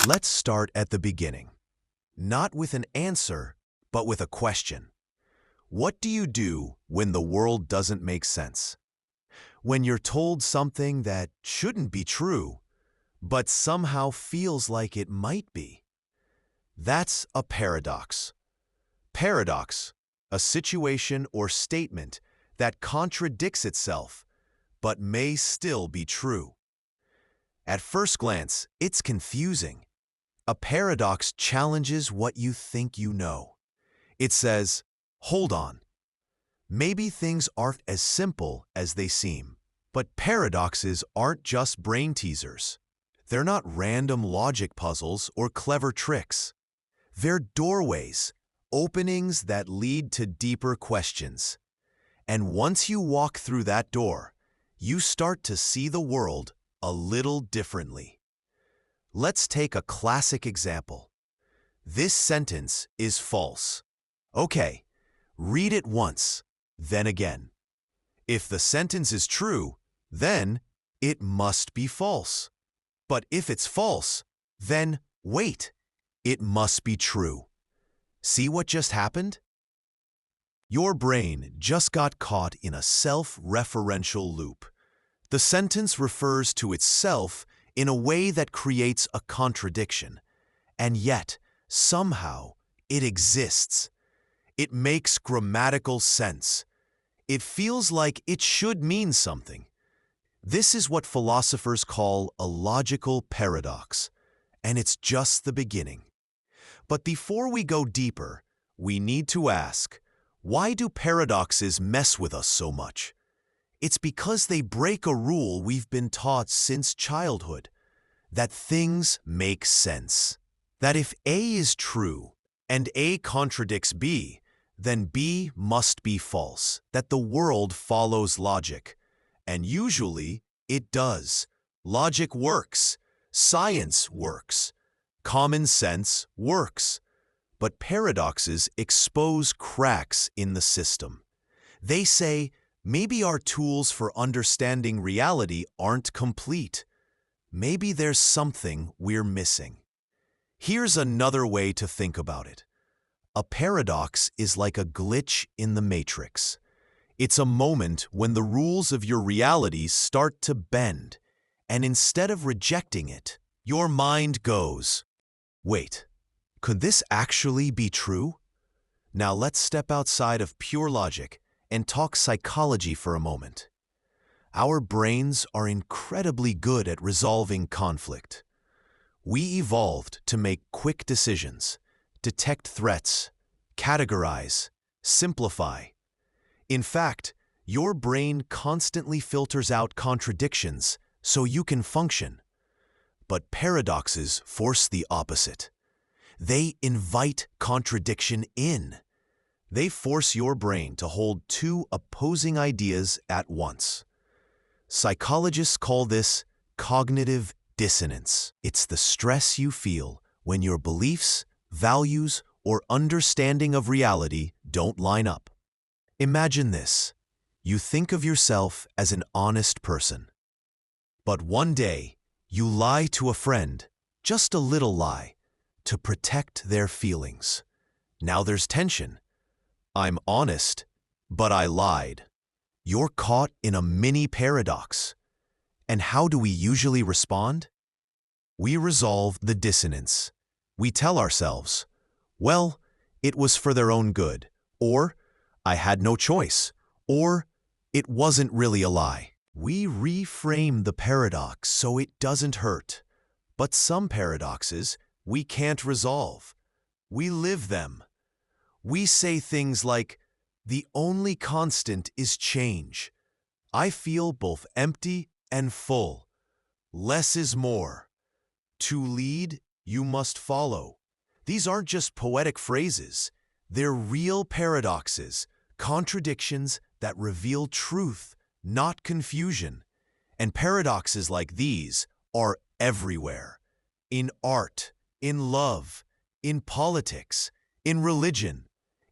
Let's start at the beginning. Not with an answer, but with a question. What do you do when the world doesn't make sense? When you're told something that shouldn't be true, but somehow feels like it might be? That's a paradox. Paradox, a situation or statement that contradicts itself, but may still be true. At first glance, it's confusing. A paradox challenges what you think you know. It says, hold on. Maybe things aren't as simple as they seem. But paradoxes aren't just brain teasers. They're not random logic puzzles or clever tricks. They're doorways, openings that lead to deeper questions. And once you walk through that door, you start to see the world a little differently. Let's take a classic example. This sentence is false. Okay, read it once, then again. If the sentence is true, then it must be false. But if it's false, then wait, it must be true. See what just happened? Your brain just got caught in a self-referential loop. The sentence refers to itself in a way that creates a contradiction, and yet, somehow, it exists. It makes grammatical sense. It feels like it should mean something. This is what philosophers call a logical paradox, and it's just the beginning. But before we go deeper, we need to ask, why do paradoxes mess with us so much? It's because they break a rule we've been taught since childhood, that things make sense. That if A is true and A contradicts B, then B must be false, that the world follows logic. And usually, it does. Logic works. Science works. Common sense works. But paradoxes expose cracks in the system. They say, maybe our tools for understanding reality aren't complete. Maybe there's something we're missing. Here's another way to think about it. A paradox is like a glitch in the matrix. It's a moment when the rules of your reality start to bend, and instead of rejecting it, your mind goes, wait, could this actually be true? Now let's step outside of pure logic and talk psychology for a moment. Our brains are incredibly good at resolving conflict. We evolved to make quick decisions, detect threats, categorize, simplify. In fact, your brain constantly filters out contradictions so you can function. But paradoxes force the opposite. They invite contradiction in. They force your brain to hold two opposing ideas at once. Psychologists call this cognitive dissonance. It's the stress you feel when your beliefs, values, or understanding of reality don't line up. Imagine this. You think of yourself as an honest person. But one day, you lie to a friend, just a little lie, to protect their feelings. Now there's tension. I'm honest, but I lied. You're caught in a mini paradox. And how do we usually respond? We resolve the dissonance. We tell ourselves, well, it was for their own good, or I had no choice, or it wasn't really a lie. We reframe the paradox so it doesn't hurt. But some paradoxes we can't resolve. We live them. We say things like, the only constant is change. I feel both empty and full. Less is more. To lead, you must follow. These aren't just poetic phrases. They're real paradoxes, contradictions that reveal truth, not confusion. And paradoxes like these are everywhere. In art, in love, in politics, in religion.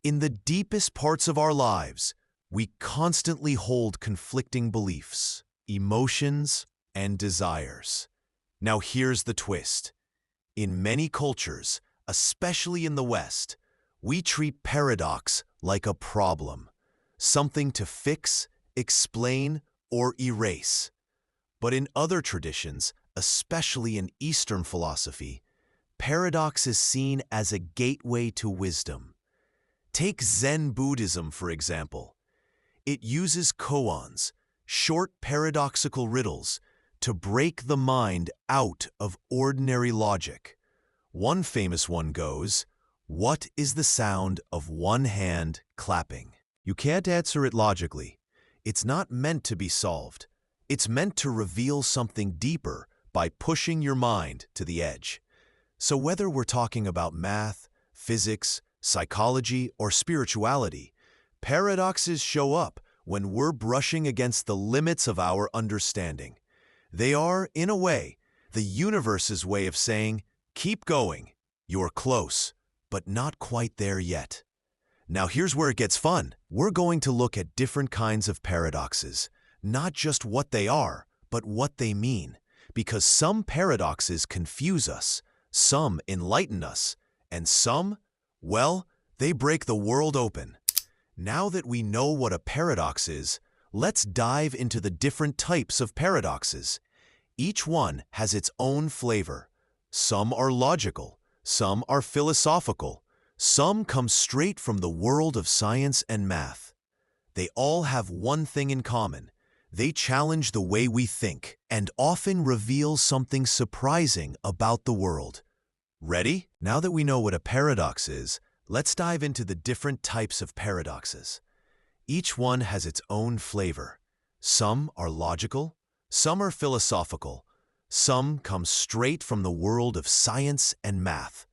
In the deepest parts of our lives, we constantly hold conflicting beliefs, emotions, and desires. Now here's the twist. In many cultures, especially in the West, we treat paradox like a problem, something to fix, explain, or erase. But in other traditions, especially in Eastern philosophy, paradox is seen as a gateway to wisdom. Take Zen Buddhism, for example. It uses koans, short paradoxical riddles, to break the mind out of ordinary logic. One famous one goes, "What is the sound of one hand clapping?" You can't answer it logically. It's not meant to be solved. It's meant to reveal something deeper by pushing your mind to the edge. So whether we're talking about math, physics, psychology, or spirituality, paradoxes show up when we're brushing against the limits of our understanding. They are, in a way, the universe's way of saying, "Keep going. You're close, but not quite there yet." Now here's where it gets fun. We're going to look at different kinds of paradoxes, not just what they are, but what they mean. Because some paradoxes confuse us, some enlighten us, and some, well, they break the world open. Now that we know what a paradox is, let's dive into the different types of paradoxes. Each one has its own flavor. Some are logical, some are philosophical, some come straight from the world of science and math. They all have one thing in common. They challenge the way we think and often reveal something surprising about the world. Ready? Now that we know what a paradox is, let's dive into the different types of paradoxes. Each one has its own flavor. Some are logical, some are philosophical, some come straight from the world of science and math.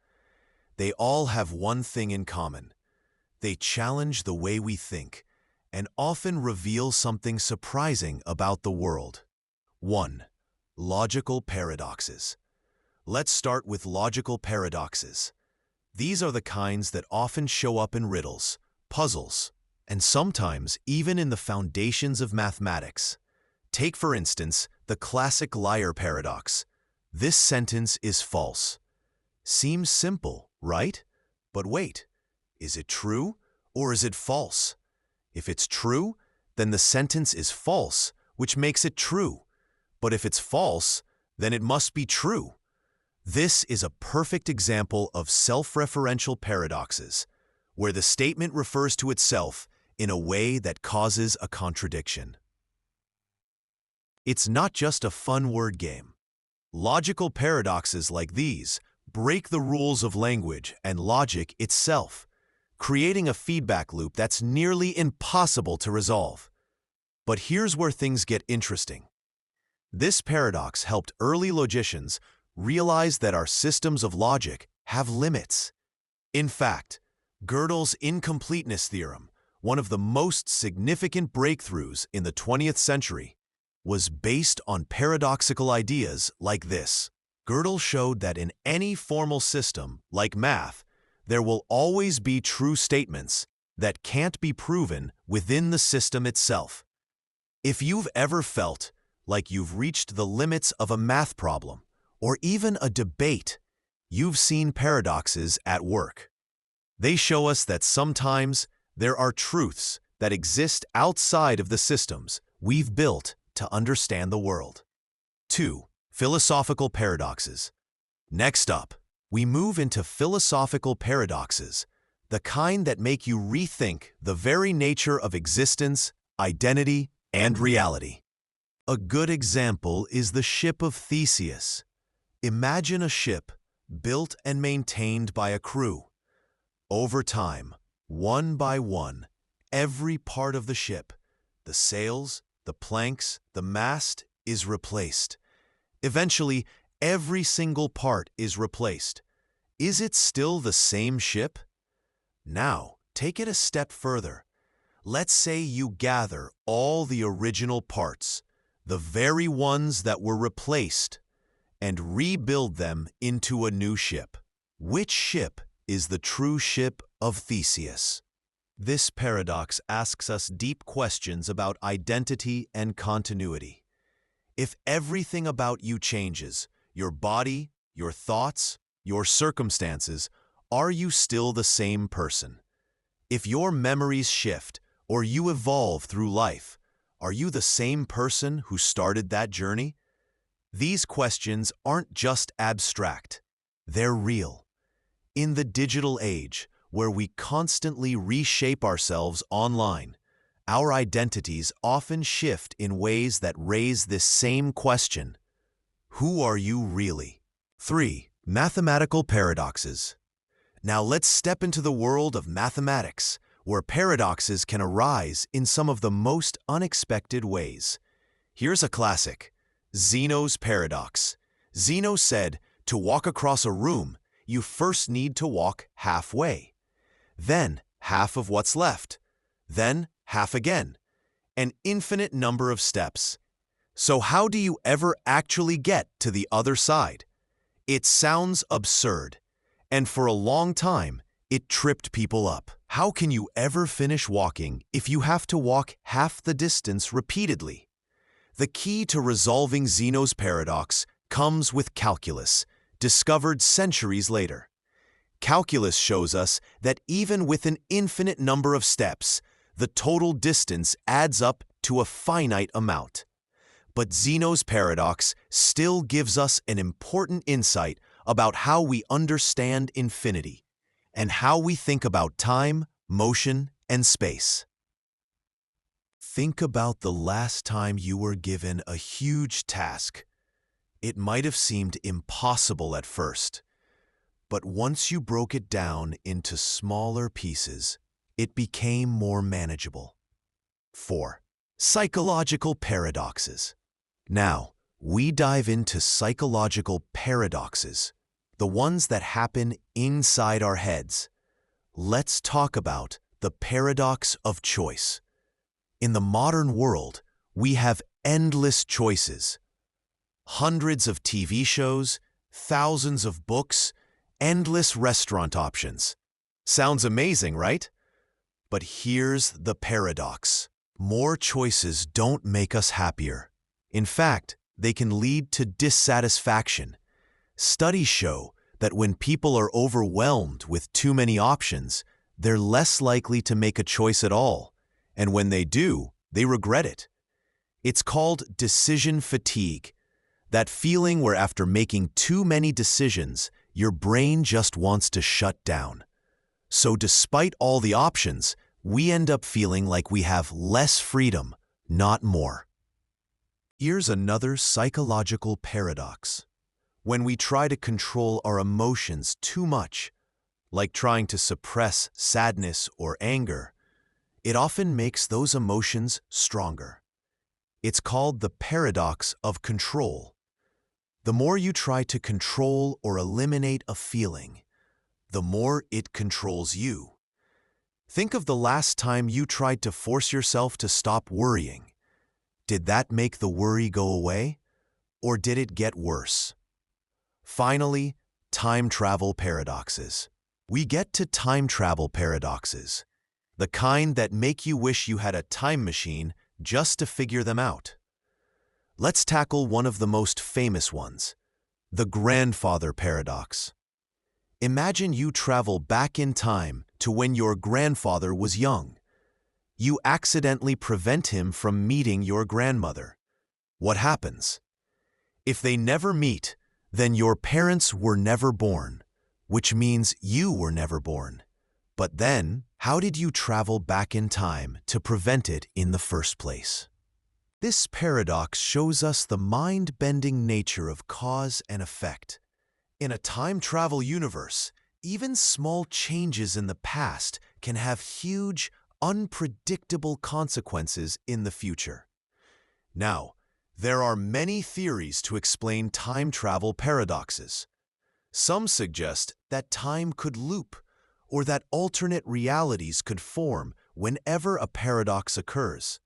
They all have one thing in common. They challenge the way we think and often reveal something surprising about the world. 1. Logical paradoxes. Let's start with logical paradoxes. These are the kinds that often show up in riddles, puzzles, and sometimes even in the foundations of mathematics. Take, for instance, the classic liar paradox. This sentence is false. Seems simple, right? But wait, is it true or is it false? If it's true, then the sentence is false, which makes it true. But if it's false, then it must be true. This is a perfect example of self-referential paradoxes, where the statement refers to itself in a way that causes a contradiction. It's not just a fun word game. Logical paradoxes like these break the rules of language and logic itself, creating a feedback loop that's nearly impossible to resolve. But here's where things get interesting. This paradox helped early logicians realize that our systems of logic have limits. In fact, Gödel's incompleteness theorem, one of the most significant breakthroughs in the 20th century, was based on paradoxical ideas like this. Gödel showed that in any formal system, like math, there will always be true statements that can't be proven within the system itself. If you've ever felt like you've reached the limits of a math problem, or even a debate, you've seen paradoxes at work. They show us that sometimes there are truths that exist outside of the systems we've built to understand the world. 2. Philosophical paradoxes. Next up, we move into philosophical paradoxes, the kind that make you rethink the very nature of existence, identity, and reality. A good example is the ship of Theseus. Imagine a ship built and maintained by a crew. Over time, one by one, every part of the ship, the sails, the planks, the mast, is replaced. Eventually, every single part is replaced. Is it still the same ship? Now, take it a step further. Let's say you gather all the original parts, the very ones that were replaced, and rebuild them into a new ship. Which ship is the true ship of Theseus? This paradox asks us deep questions about identity and continuity. If everything about you changes, your body, your thoughts, your circumstances, are you still the same person? If your memories shift or you evolve through life, are you the same person who started that journey? These questions aren't just abstract, they're real. In the digital age, where we constantly reshape ourselves online, our identities often shift in ways that raise this same question: who are you really? 3. Mathematical paradoxes. Now let's step into the world of mathematics, where paradoxes can arise in some of the most unexpected ways. Here's a classic: Zeno's paradox. Zeno said, to walk across a room, you first need to walk halfway, then half of what's left, then half again, an infinite number of steps. So how do you ever actually get to the other side? It sounds absurd, and for a long time, it tripped people up. How can you ever finish walking if you have to walk half the distance repeatedly? The key to resolving Zeno's paradox comes with calculus, discovered centuries later. Calculus shows us that even with an infinite number of steps, the total distance adds up to a finite amount. But Zeno's paradox still gives us an important insight about how we understand infinity and how we think about time, motion, and space. Think about the last time you were given a huge task. It might have seemed impossible at first, but once you broke it down into smaller pieces, it became more manageable. 4. Psychological paradoxes. Now, we dive into psychological paradoxes, the ones that happen inside our heads. Let's talk about the paradox of choice. In the modern world, we have endless choices. Hundreds of TV shows, thousands of books, endless restaurant options. Sounds amazing, right? But here's the paradox. More choices don't make us happier. In fact, they can lead to dissatisfaction. Studies show that when people are overwhelmed with too many options, they're less likely to make a choice at all, and when they do, they regret it. It's called decision fatigue, that feeling where after making too many decisions, your brain just wants to shut down. So despite all the options, we end up feeling like we have less freedom, not more. Here's another psychological paradox. When we try to control our emotions too much, like trying to suppress sadness or anger, it often makes those emotions stronger. It's called the paradox of control. The more you try to control or eliminate a feeling, the more it controls you. Think of the last time you tried to force yourself to stop worrying. Did that make the worry go away, or did it get worse? Finally, time travel paradoxes. We get to time travel paradoxes, the kind that make you wish you had a time machine just to figure them out. Let's tackle one of the most famous ones, the grandfather paradox. Imagine you travel back in time to when your grandfather was young. You accidentally prevent him from meeting your grandmother. What happens? If they never meet, then your parents were never born, which means you were never born. But then, how did you travel back in time to prevent it in the first place? This paradox shows us the mind-bending nature of cause and effect. In a time travel universe, even small changes in the past can have huge, unpredictable consequences in the future. Now, there are many theories to explain time travel paradoxes. Some suggest that time could loop, or that alternate realities could form whenever a paradox occurs.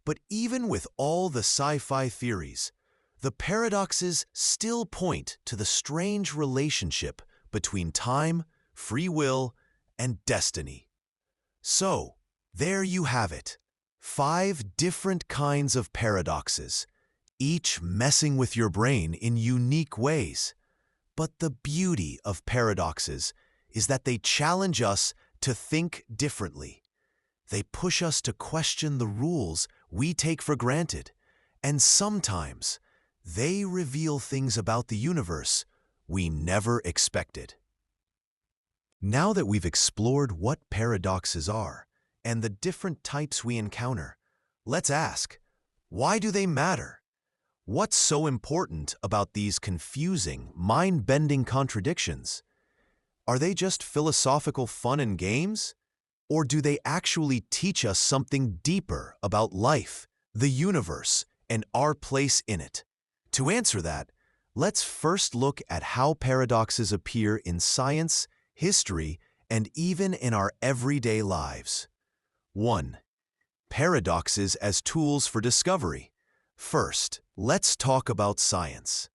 But even with all the sci-fi theories, the paradoxes still point to the strange relationship between time, free will, and destiny. So, there you have it. 5 different kinds of paradoxes, each messing with your brain in unique ways. But the beauty of paradoxes is that they challenge us to think differently. They push us to question the rules we take for granted, and sometimes they reveal things about the universe we never expected. Now that we've explored what paradoxes are and the different types we encounter, let's ask, why do they matter? What's so important about these confusing, mind-bending contradictions? Are they just philosophical fun and games? Or do they actually teach us something deeper about life, the universe, and our place in it? To answer that, let's first look at how paradoxes appear in science, history, and even in our everyday lives. 1. Paradoxes as tools for discovery. First, let's talk about science.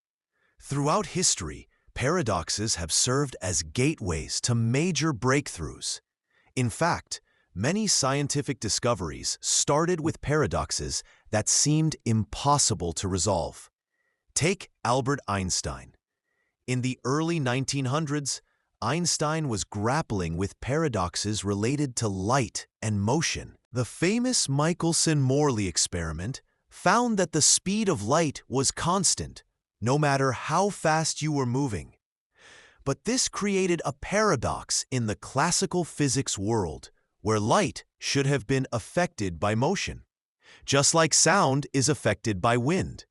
Throughout history, paradoxes have served as gateways to major breakthroughs. In fact, many scientific discoveries started with paradoxes that seemed impossible to resolve. Take Albert Einstein. In the early 1900s, Einstein was grappling with paradoxes related to light and motion. The famous Michelson-Morley experiment found that the speed of light was constant, no matter how fast you were moving. But this created a paradox in the classical physics world, where light should have been affected by motion, just like sound is affected by wind.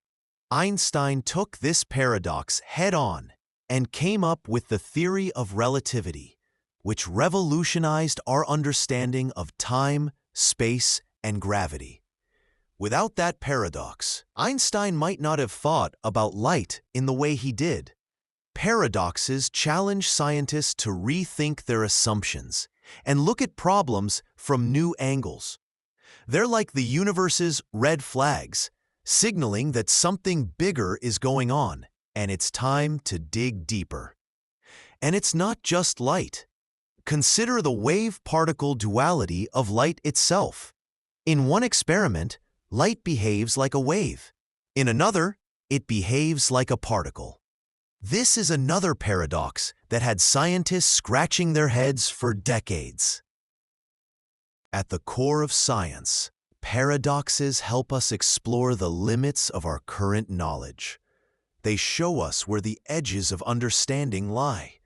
Einstein took this paradox head-on and came up with the theory of relativity, which revolutionized our understanding of time, space, and gravity. Without that paradox, Einstein might not have thought about light in the way he did. Paradoxes challenge scientists to rethink their assumptions and look at problems from new angles. They're like the universe's red flags, signaling that something bigger is going on, and it's time to dig deeper. And it's not just light. Consider the wave-particle duality of light itself. In one experiment, light behaves like a wave. In another, it behaves like a particle. This is another paradox that had scientists scratching their heads for decades. At the core of science, paradoxes help us explore the limits of our current knowledge. They show us where the edges of understanding lie,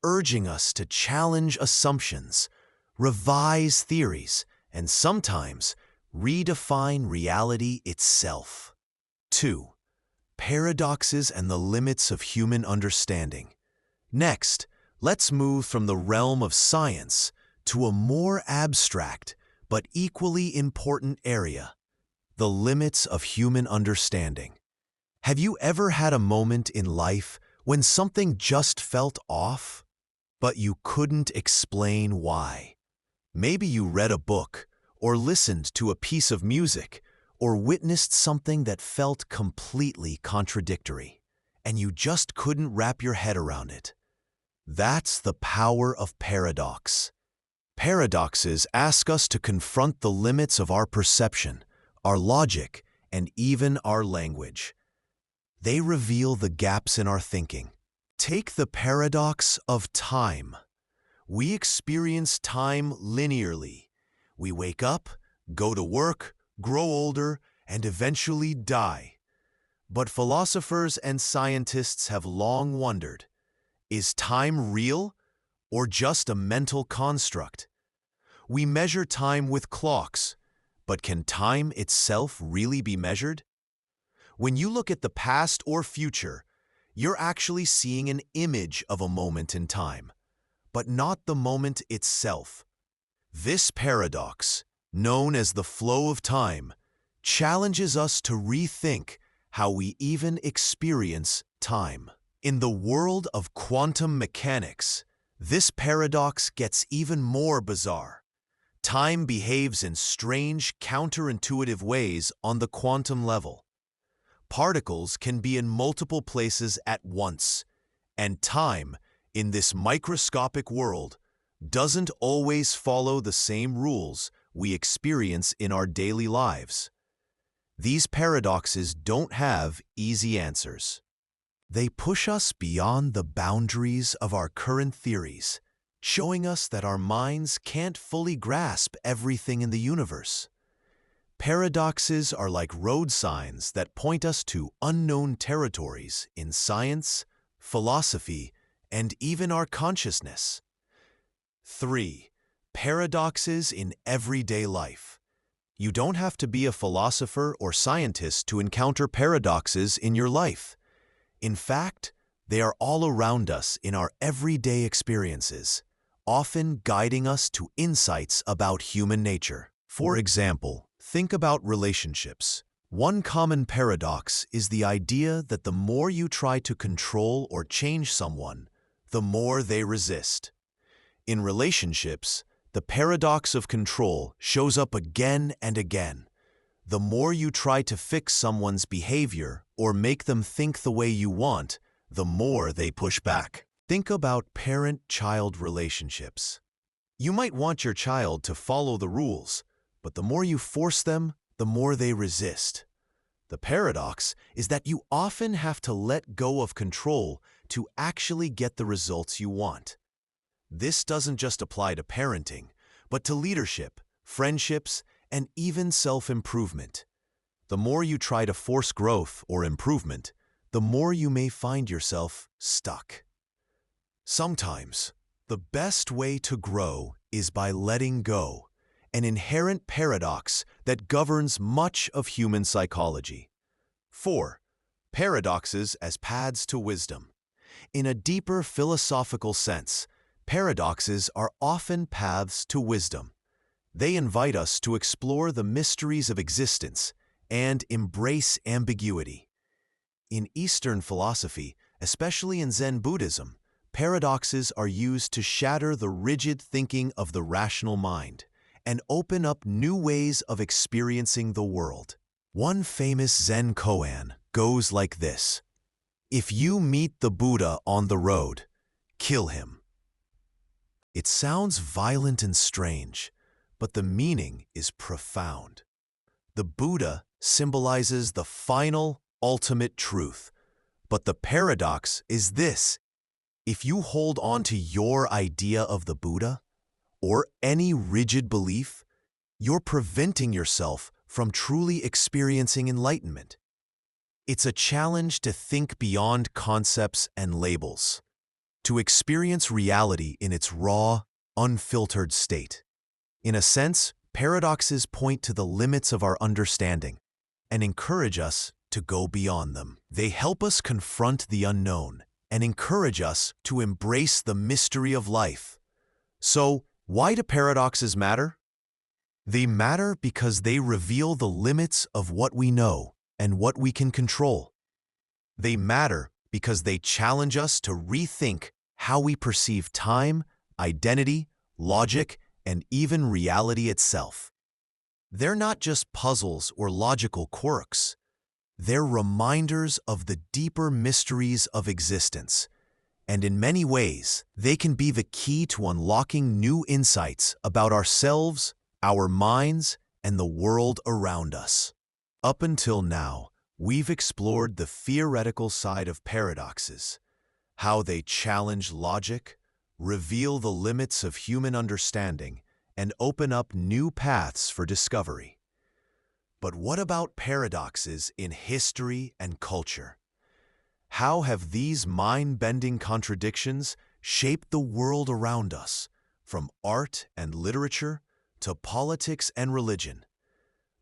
urging us to challenge assumptions, revise theories, and sometimes redefine reality itself. 2. Paradoxes and the limits of human understanding. Next, let's move from the realm of science to a more abstract but equally important area, the limits of human understanding. Have you ever had a moment in life when something just felt off, but you couldn't explain why? Maybe you read a book, or listened to a piece of music, or witnessed something that felt completely contradictory, and you just couldn't wrap your head around it. That's the power of paradox. Paradoxes ask us to confront the limits of our perception, our logic, and even our language. They reveal the gaps in our thinking. Take the paradox of time. We experience time linearly. We wake up, go to work, grow older, and eventually die. But philosophers and scientists have long wondered, is time real or just a mental construct? We measure time with clocks, but can time itself really be measured? When you look at the past or future, you're actually seeing an image of a moment in time, but not the moment itself. This paradox, known as the flow of time, challenges us to rethink how we even experience time. In the world of quantum mechanics, this paradox gets even more bizarre. Time behaves in strange, counterintuitive ways on the quantum level. Particles can be in multiple places at once, and time, in this microscopic world, doesn't always follow the same rules we experience in our daily lives. These paradoxes don't have easy answers. They push us beyond the boundaries of our current theories, showing us that our minds can't fully grasp everything in the universe. Paradoxes are like road signs that point us to unknown territories in science, philosophy, and even our consciousness. 3. Paradoxes in everyday life. You don't have to be a philosopher or scientist to encounter paradoxes in your life. In fact, they are all around us in our everyday experiences, often guiding us to insights about human nature. For example, think about relationships. One common paradox is the idea that the more you try to control or change someone, the more they resist. In relationships, the paradox of control shows up again and again. The more you try to fix someone's behavior or make them think the way you want, the more they push back. Think about parent-child relationships. You might want your child to follow the rules, but the more you force them, the more they resist. The paradox is that you often have to let go of control to actually get the results you want. This doesn't just apply to parenting, but to leadership, friendships, and even self-improvement. The more you try to force growth or improvement, the more you may find yourself stuck. Sometimes, the best way to grow is by letting go, an inherent paradox that governs much of human psychology. 4. Paradoxes as paths to wisdom. In a deeper philosophical sense, paradoxes are often paths to wisdom. They invite us to explore the mysteries of existence and embrace ambiguity. In Eastern philosophy, especially in Zen Buddhism, paradoxes are used to shatter the rigid thinking of the rational mind and open up new ways of experiencing the world. One famous Zen koan goes like this: "If you meet the Buddha on the road, kill him." It sounds violent and strange, but the meaning is profound. The Buddha symbolizes the final, ultimate truth, but the paradox is this: if you hold on to your idea of the Buddha, or any rigid belief, you're preventing yourself from truly experiencing enlightenment. It's a challenge to think beyond concepts and labels, to experience reality in its raw, unfiltered state. In a sense, paradoxes point to the limits of our understanding and encourage us to go beyond them. They help us confront the unknown and encourage us to embrace the mystery of life. So, why do paradoxes matter? They matter because they reveal the limits of what we know and what we can control. They matter because they challenge us to rethink how we perceive time, identity, logic, and even reality itself. They're not just puzzles or logical quirks. They're reminders of the deeper mysteries of existence, and in many ways, they can be the key to unlocking new insights about ourselves, our minds, and the world around us. Up until now, we've explored the theoretical side of paradoxes, how they challenge logic, reveal the limits of human understanding, and open up new paths for discovery. But what about paradoxes in history and culture? How have these mind-bending contradictions shaped the world around us, from art and literature to politics and religion?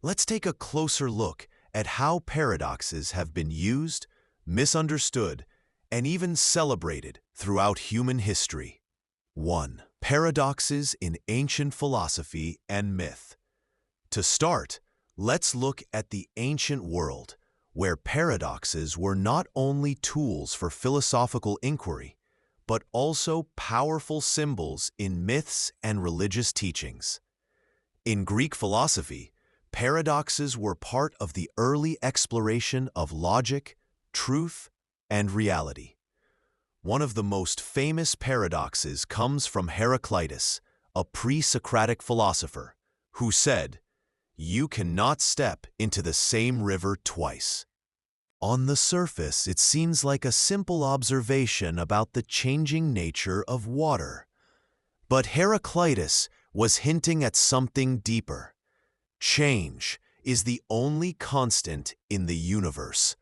Let's take a closer look at how paradoxes have been used, misunderstood, and even celebrated throughout human history. 1. Paradoxes in ancient philosophy and myth. To start, let's look at the ancient world, where paradoxes were not only tools for philosophical inquiry, but also powerful symbols in myths and religious teachings. In Greek philosophy, paradoxes were part of the early exploration of logic, truth, and reality. One of the most famous paradoxes comes from Heraclitus, a pre-Socratic philosopher, who said, "You cannot step into the same river twice." On the surface, it seems like a simple observation about the changing nature of water. But Heraclitus was hinting at something deeper. Change is the only constant in the universe.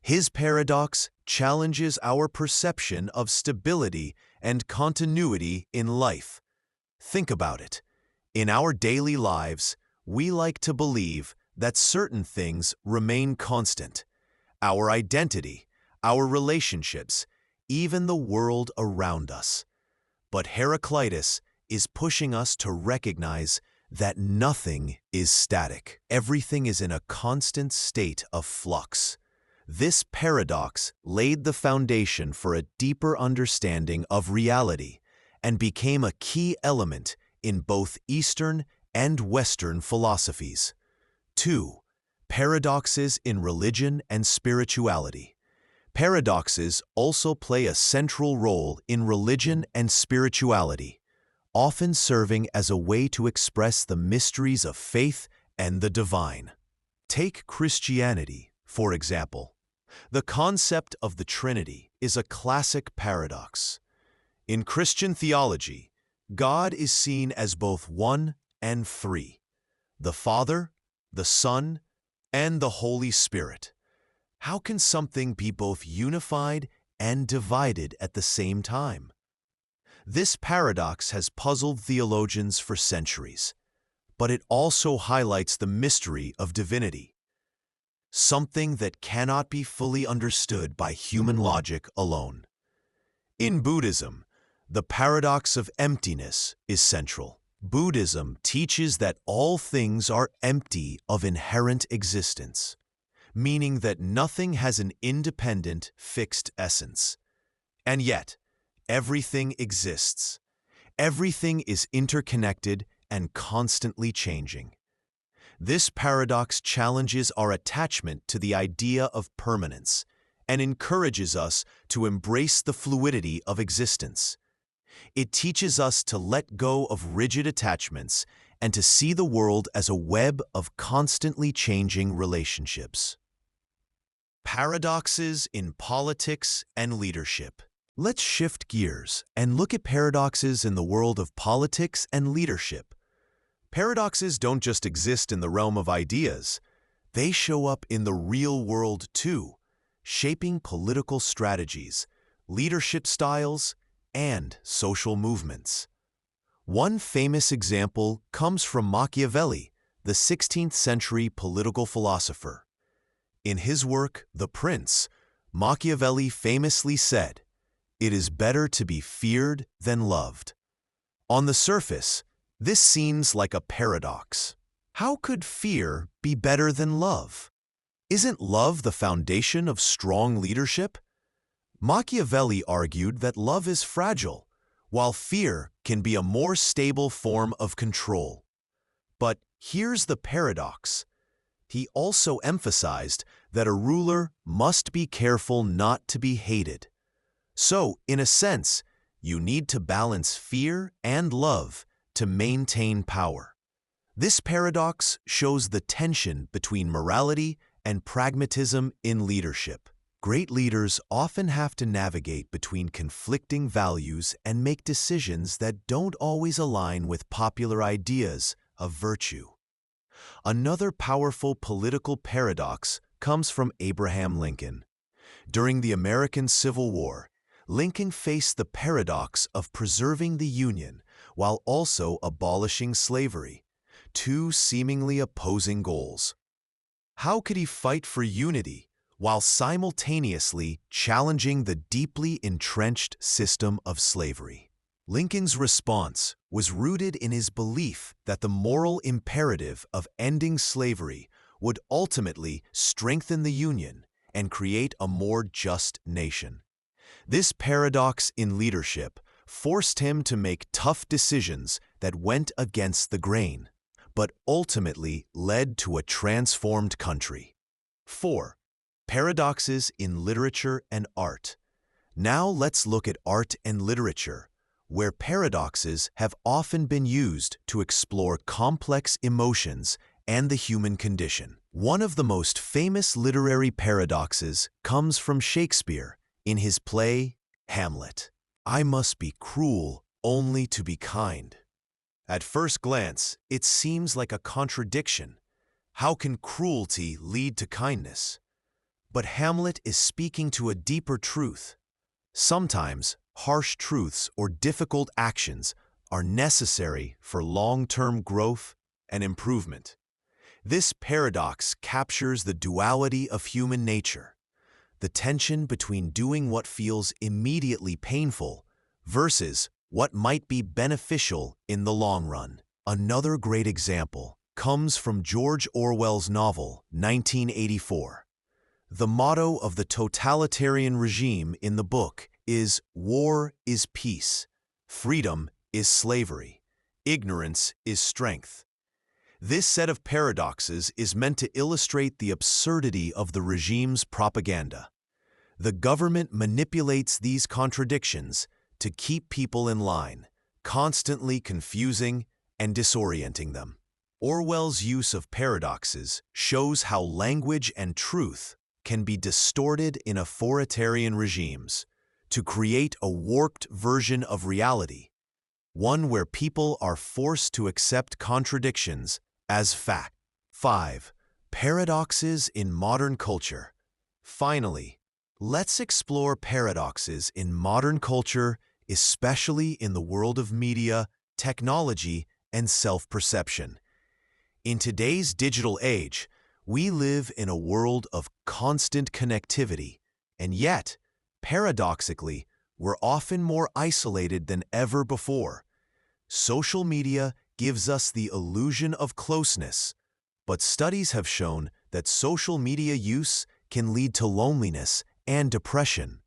His paradox challenges our perception of stability and continuity in life. Think about it. In our daily lives, we like to believe that certain things remain constant. Our identity, our relationships, even the world around us. But Heraclitus is pushing us to recognize that nothing is static. Everything is in a constant state of flux. This paradox laid the foundation for a deeper understanding of reality and became a key element in both Eastern and Western philosophies. 2. Paradoxes in religion and spirituality. Paradoxes also play a central role in religion and spirituality, often serving as a way to express the mysteries of faith and the divine. Take Christianity, for example. The concept of the Trinity is a classic paradox. In Christian theology, God is seen as both one and three: the Father, the Son, and the Holy Spirit. How can something be both unified and divided at the same time? This paradox has puzzled theologians for centuries, but it also highlights the mystery of divinity, something that cannot be fully understood by human logic alone. In Buddhism, the paradox of emptiness is central. Buddhism teaches that all things are empty of inherent existence, meaning that nothing has an independent, fixed essence. And yet, everything exists. Everything is interconnected and constantly changing. This paradox challenges our attachment to the idea of permanence and encourages us to embrace the fluidity of existence. It teaches us to let go of rigid attachments and to see the world as a web of constantly changing relationships. Paradoxes in politics and leadership. Let's shift gears and look at paradoxes in the world of politics and leadership. Paradoxes don't just exist in the realm of ideas. They show up in the real world too, shaping political strategies, leadership styles, and social movements. One famous example comes from Machiavelli, the 16th century political philosopher. In his work, The Prince, Machiavelli famously said, "It is better to be feared than loved." On the surface, this seems like a paradox. How could fear be better than love? Isn't love the foundation of strong leadership? Machiavelli argued that love is fragile, while fear can be a more stable form of control. But here's the paradox. He also emphasized that a ruler must be careful not to be hated. So, in a sense, you need to balance fear and love to maintain power. This paradox shows the tension between morality and pragmatism in leadership. Great leaders often have to navigate between conflicting values and make decisions that don't always align with popular ideas of virtue. Another powerful political paradox comes from Abraham Lincoln. During the American Civil War, Lincoln faced the paradox of preserving the Union while also abolishing slavery, two seemingly opposing goals. How could he fight for unity while simultaneously challenging the deeply entrenched system of slavery? Lincoln's response was rooted in his belief that the moral imperative of ending slavery would ultimately strengthen the Union and create a more just nation. This paradox in leadership forced him to make tough decisions that went against the grain, but ultimately led to a transformed country. 4. Paradoxes in literature and art. Now let's look at art and literature, where paradoxes have often been used to explore complex emotions and the human condition. One of the most famous literary paradoxes comes from Shakespeare in his play, Hamlet. I must be cruel only to be kind. At first glance, it seems like a contradiction. How can cruelty lead to kindness? But Hamlet is speaking to a deeper truth. Sometimes, harsh truths or difficult actions are necessary for long-term growth and improvement. This paradox captures the duality of human nature, the tension between doing what feels immediately painful versus what might be beneficial in the long run. Another great example comes from George Orwell's novel, 1984. The motto of the totalitarian regime in the book is "War is peace, freedom is slavery, ignorance is strength." This set of paradoxes is meant to illustrate the absurdity of the regime's propaganda. The government manipulates these contradictions to keep people in line, constantly confusing and disorienting them. Orwell's use of paradoxes shows how language and truth can be distorted in authoritarian regimes to create a warped version of reality, one where people are forced to accept contradictions as fact. 5. Paradoxes in modern culture. Finally, let's explore paradoxes in modern culture, especially in the world of media, technology, and self-perception. In today's digital age, we live in a world of constant connectivity, and yet, paradoxically, we're often more isolated than ever before. Social media gives us the illusion of closeness, but studies have shown that social media use can lead to loneliness and depression.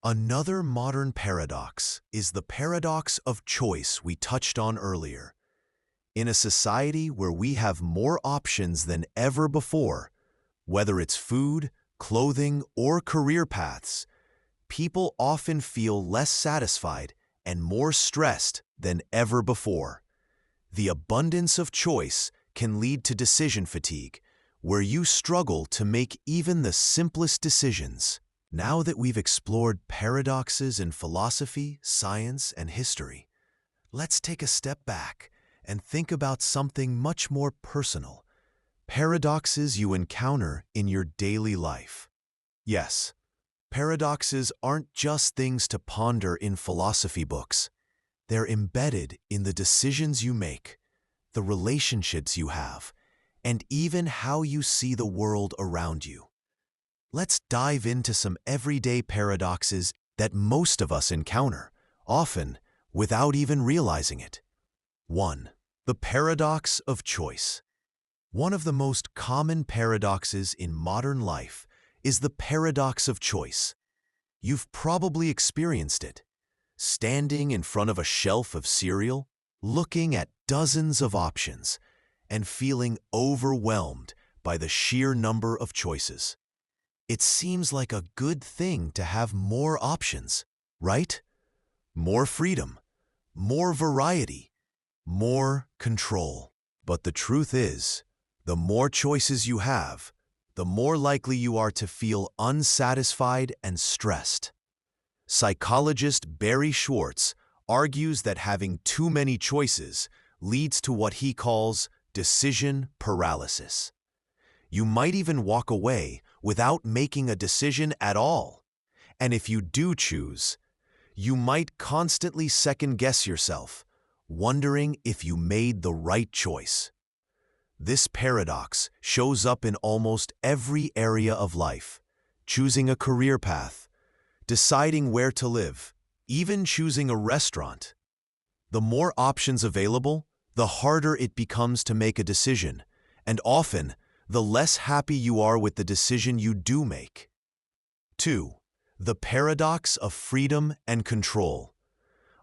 Another modern paradox is the paradox of choice we touched on earlier. In a society where we have more options than ever before, whether it's food, clothing, or career paths, people often feel less satisfied and more stressed than ever before. The abundance of choice can lead to decision fatigue, where you struggle to make even the simplest decisions. Now that we've explored paradoxes in philosophy, science, and history, let's take a step back and think about something much more personal: paradoxes you encounter in your daily life. Yes, paradoxes aren't just things to ponder in philosophy books. They're embedded in the decisions you make, the relationships you have, and even how you see the world around you. Let's dive into some everyday paradoxes that most of us encounter, often without even realizing it. 1. The paradox of choice. One of the most common paradoxes in modern life is the paradox of choice. You've probably experienced it. Standing in front of a shelf of cereal, looking at dozens of options, and feeling overwhelmed by the sheer number of choices. It seems like a good thing to have more options, right? More freedom, more variety, more control. But the truth is, the more choices you have, the more likely you are to feel unsatisfied and stressed. Psychologist Barry Schwartz argues that having too many choices leads to what he calls decision paralysis. You might even walk away without making a decision at all. And if you do choose, you might constantly second-guess yourself, wondering if you made the right choice. This paradox shows up in almost every area of life: choosing a career path, deciding where to live, even choosing a restaurant. The more options available, the harder it becomes to make a decision, and often, the less happy you are with the decision you do make. 2. The paradox of freedom and control.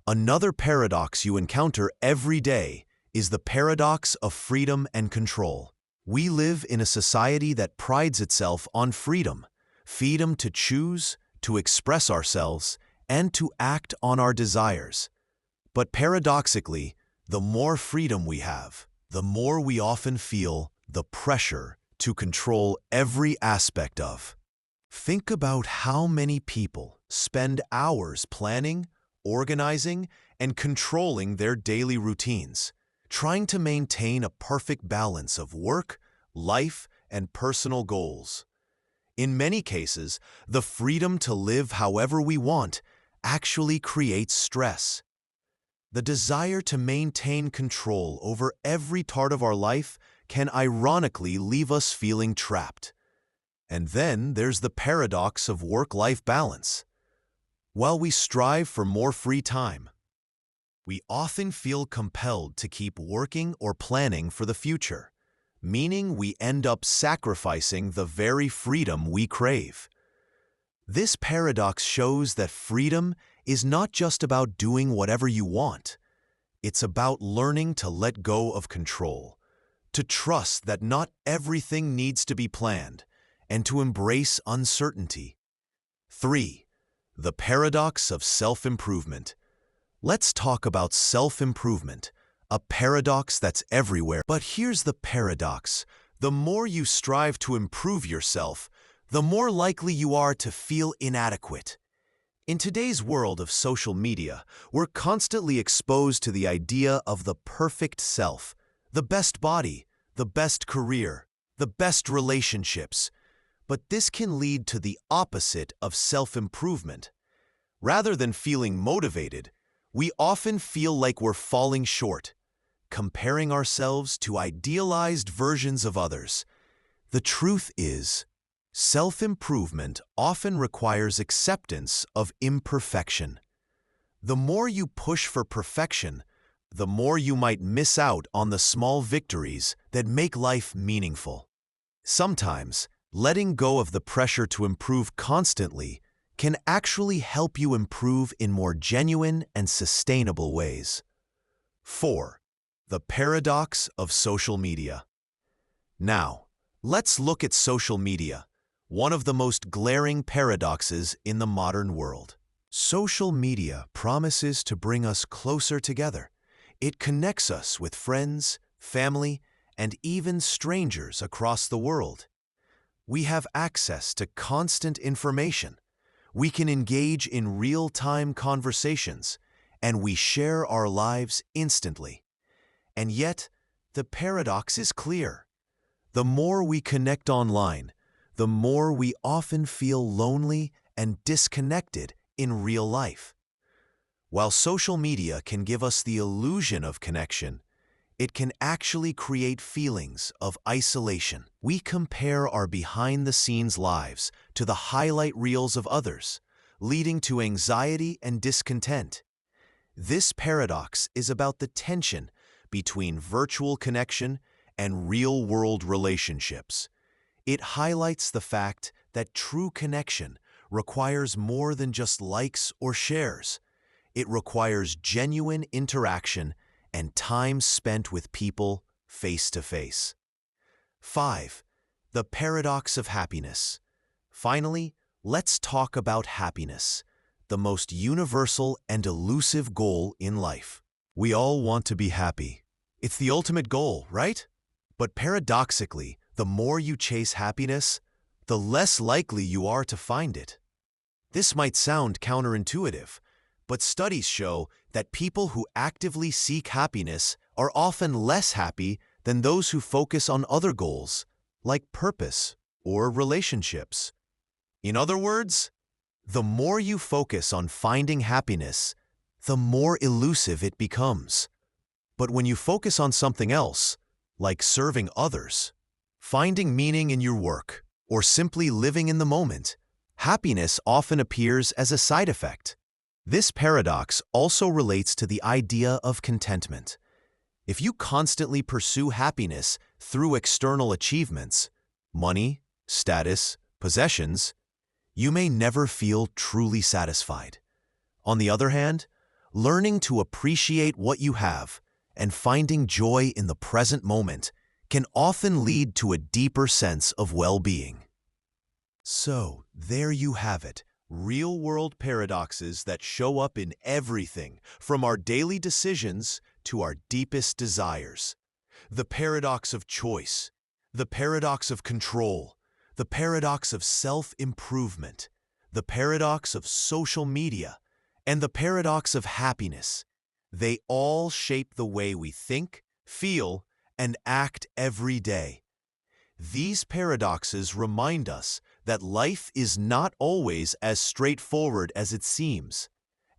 Another paradox you encounter every day is the paradox of freedom and control. We live in a society that prides itself on freedom to choose, to express ourselves, and to act on our desires. But paradoxically, the more freedom we have, the more we often feel the pressure to control every aspect of. Think about how many people spend hours planning, organizing, and controlling their daily routines, trying to maintain a perfect balance of work, life, and personal goals. In many cases, the freedom to live however we want actually creates stress. The desire to maintain control over every part of our life can ironically leave us feeling trapped. And then there's the paradox of work-life balance. While we strive for more free time, we often feel compelled to keep working or planning for the future, meaning we end up sacrificing the very freedom we crave. This paradox shows that freedom is not just about doing whatever you want. It's about learning to let go of control, to trust that not everything needs to be planned, and to embrace uncertainty. 3. The paradox of self-improvement. Let's talk about self-improvement, a paradox that's everywhere. But here's the paradox. The more you strive to improve yourself, the more likely you are to feel inadequate. In today's world of social media, we're constantly exposed to the idea of the perfect self, the best body, the best career, the best relationships. But this can lead to the opposite of self-improvement. Rather than feeling motivated, we often feel like we're falling short, comparing ourselves to idealized versions of others. The truth is, self-improvement often requires acceptance of imperfection. The more you push for perfection, the more you might miss out on the small victories that make life meaningful. Sometimes, letting go of the pressure to improve constantly can actually help you improve in more genuine and sustainable ways. 4. The paradox of social media. Now, let's look at social media, one of the most glaring paradoxes in the modern world. Social media promises to bring us closer together. It connects us with friends, family, and even strangers across the world. We have access to constant information. We can engage in real-time conversations, and we share our lives instantly. And yet, the paradox is clear. The more we connect online, the more we often feel lonely and disconnected in real life. While social media can give us the illusion of connection, it can actually create feelings of isolation. We compare our behind-the-scenes lives to the highlight reels of others, leading to anxiety and discontent. This paradox is about the tension between virtual connection and real-world relationships. It highlights the fact that true connection requires more than just likes or shares. It requires genuine interaction and time spent with people face-to-face. 5. The paradox of happiness. Finally, let's talk about happiness, the most universal and elusive goal in life. We all want to be happy. It's the ultimate goal, right? But paradoxically, the more you chase happiness, the less likely you are to find it. This might sound counterintuitive, but studies show that people who actively seek happiness are often less happy than those who focus on other goals, like purpose or relationships. In other words, the more you focus on finding happiness, the more elusive it becomes. But when you focus on something else, like serving others, finding meaning in your work, or simply living in the moment, happiness often appears as a side effect. This paradox also relates to the idea of contentment. If you constantly pursue happiness through external achievements, money, status, possessions, you may never feel truly satisfied. On the other hand, learning to appreciate what you have and finding joy in the present moment can often lead to a deeper sense of well-being. So, there you have it. Real-world paradoxes that show up in everything, from our daily decisions to our deepest desires. The paradox of choice, The paradox of control, the paradox of self-improvement, the paradox of social media, and the paradox of happiness. They all shape the way we think, feel, and act every day. These paradoxes remind us that life is not always as straightforward as it seems,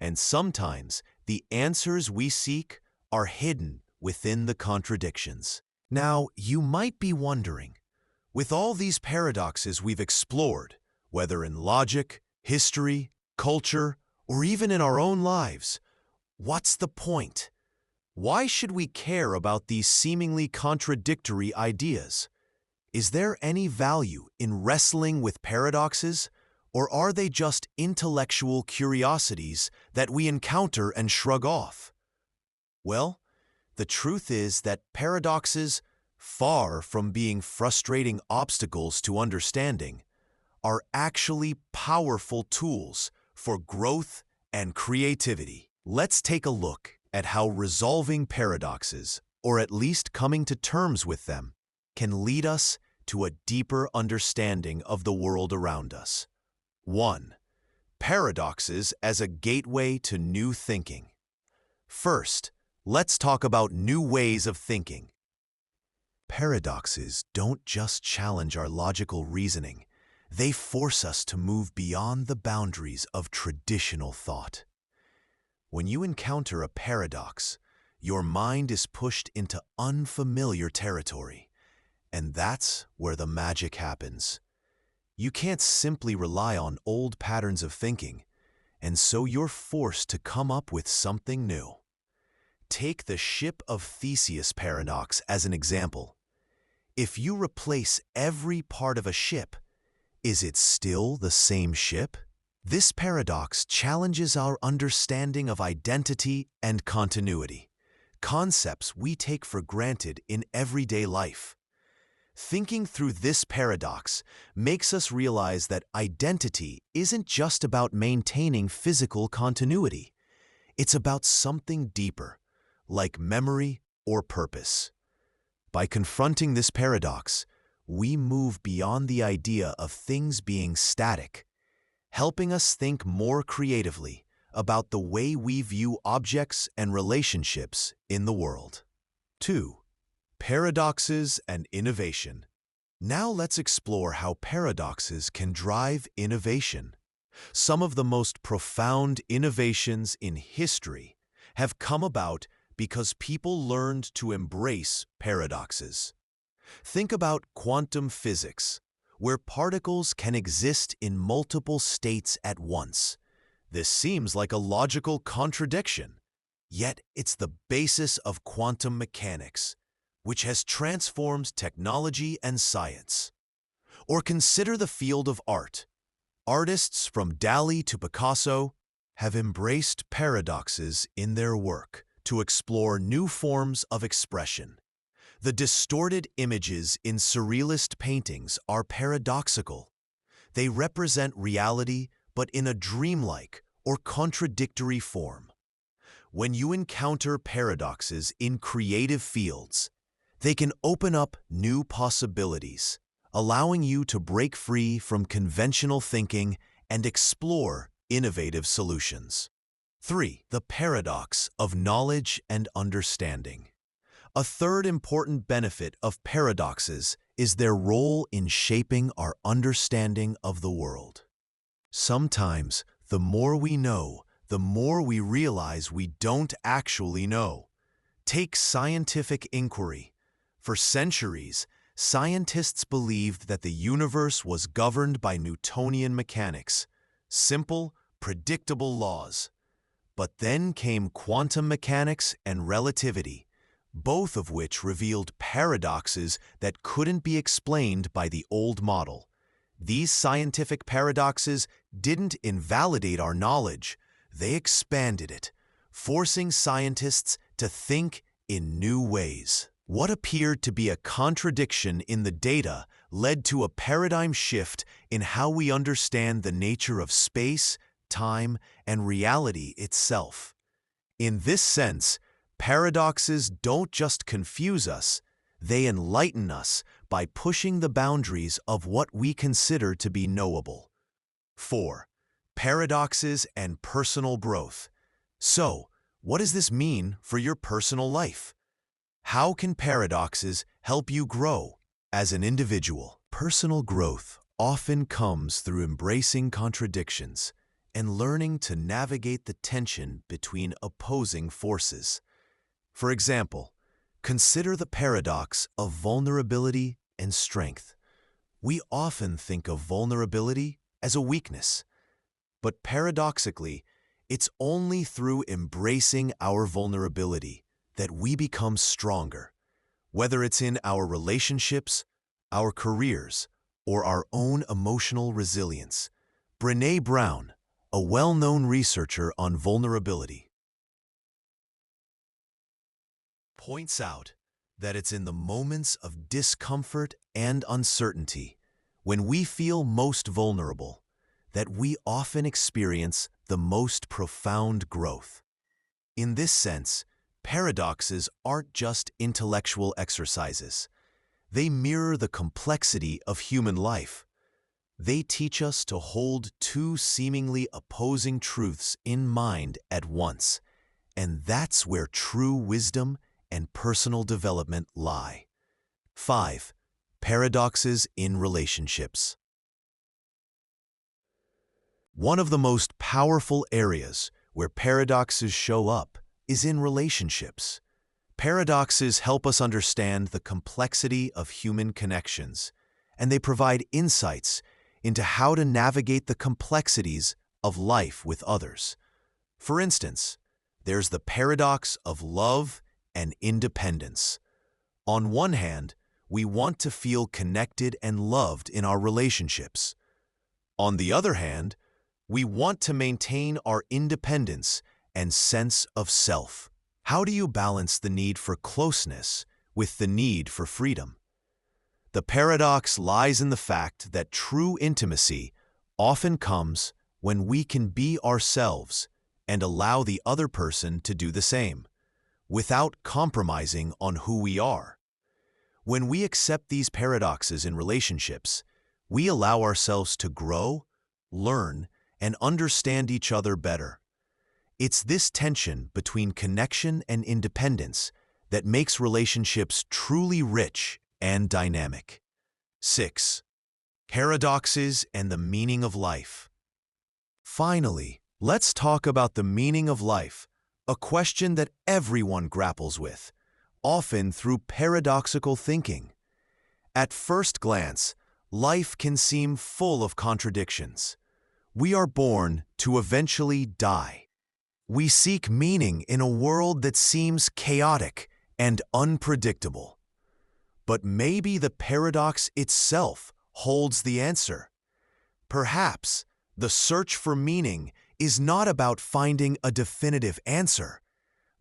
and sometimes the answers we seek are hidden within the contradictions. Now, you might be wondering, with all these paradoxes we've explored, whether in logic, history, culture, or even in our own lives, what's the point? Why should we care about these seemingly contradictory ideas? Is there any value in wrestling with paradoxes, or are they just intellectual curiosities that we encounter and shrug off? Well, the truth is that paradoxes, far from being frustrating obstacles to understanding, are actually powerful tools for growth and creativity. Let's take a look at how resolving paradoxes, or at least coming to terms with them, can lead us to a deeper understanding of the world around us. 1. Paradoxes as a gateway to new thinking. First, let's talk about new ways of thinking. Paradoxes don't just challenge our logical reasoning, they force us to move beyond the boundaries of traditional thought. When you encounter a paradox, your mind is pushed into unfamiliar territory. And that's where the magic happens. You can't simply rely on old patterns of thinking, and so you're forced to come up with something new. Take the ship of Theseus paradox as an example. If you replace every part of a ship, is it still the same ship? This paradox challenges our understanding of identity and continuity, concepts we take for granted in everyday life. Thinking through this paradox makes us realize that identity isn't just about maintaining physical continuity. It's about something deeper, like memory or purpose. By confronting this paradox, we move beyond the idea of things being static, helping us think more creatively about the way we view objects and relationships in the world. 2. Paradoxes and innovation. Now let's explore how paradoxes can drive innovation. Some of the most profound innovations in history have come about because people learned to embrace paradoxes. Think about quantum physics, where particles can exist in multiple states at once. This seems like a logical contradiction, yet it's the basis of quantum mechanics, which has transformed technology and science. Or consider the field of art. Artists from Dali to Picasso have embraced paradoxes in their work to explore new forms of expression. The distorted images in surrealist paintings are paradoxical. They represent reality, but in a dreamlike or contradictory form. When you encounter paradoxes in creative fields, they can open up new possibilities, allowing you to break free from conventional thinking and explore innovative solutions. 3. The paradox of knowledge and understanding. A third important benefit of paradoxes is their role in shaping our understanding of the world. Sometimes, the more we know, the more we realize we don't actually know. Take scientific inquiry. For centuries, scientists believed that the universe was governed by Newtonian mechanics, simple, predictable laws. But then came quantum mechanics and relativity, both of which revealed paradoxes that couldn't be explained by the old model. These scientific paradoxes didn't invalidate our knowledge, they expanded it, forcing scientists to think in new ways. What appeared to be a contradiction in the data led to a paradigm shift in how we understand the nature of space, time, and reality itself. In this sense, paradoxes don't just confuse us, they enlighten us by pushing the boundaries of what we consider to be knowable. 4. Paradoxes and personal growth. So, what does this mean for your personal life? How can paradoxes help you grow as an individual? Personal growth often comes through embracing contradictions and learning to navigate the tension between opposing forces. For example, consider the paradox of vulnerability and strength. We often think of vulnerability as a weakness, but paradoxically, it's only through embracing our vulnerability that we become stronger, whether it's in our relationships, our careers, or our own emotional resilience. Brené Brown, a well-known researcher on vulnerability, points out that it's in the moments of discomfort and uncertainty, when we feel most vulnerable, that we often experience the most profound growth. In this sense, paradoxes aren't just intellectual exercises. They mirror the complexity of human life. They teach us to hold two seemingly opposing truths in mind at once, and that's where true wisdom and personal development lie. 5. Paradoxes in relationships. One of the most powerful areas where paradoxes show up is in relationships. Paradoxes help us understand the complexity of human connections, and they provide insights into how to navigate the complexities of life with others. For instance, there's the paradox of love and independence. On one hand, we want to feel connected and loved in our relationships. On the other hand, we want to maintain our independence and sense of self. How do you balance the need for closeness with the need for freedom? The paradox lies in the fact that true intimacy often comes when we can be ourselves and allow the other person to do the same, without compromising on who we are. When we accept these paradoxes in relationships, we allow ourselves to grow, learn, and understand each other better. It's this tension between connection and independence that makes relationships truly rich and dynamic. 6. Paradoxes and the meaning of life. Finally, let's talk about the meaning of life, a question that everyone grapples with, often through paradoxical thinking. At first glance, life can seem full of contradictions. We are born to eventually die. We seek meaning in a world that seems chaotic and unpredictable. But maybe the paradox itself holds the answer. Perhaps the search for meaning is not about finding a definitive answer,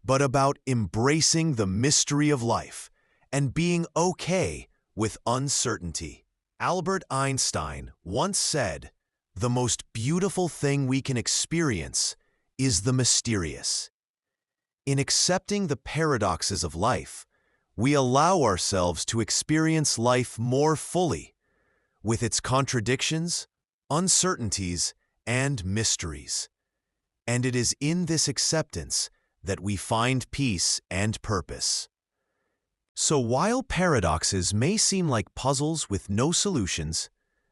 but about embracing the mystery of life and being okay with uncertainty. Albert Einstein once said, "The most beautiful thing we can experience is the mysterious." In accepting the paradoxes of life, we allow ourselves to experience life more fully, with its contradictions, uncertainties, and mysteries. And it is in this acceptance that we find peace and purpose. So while paradoxes may seem like puzzles with no solutions,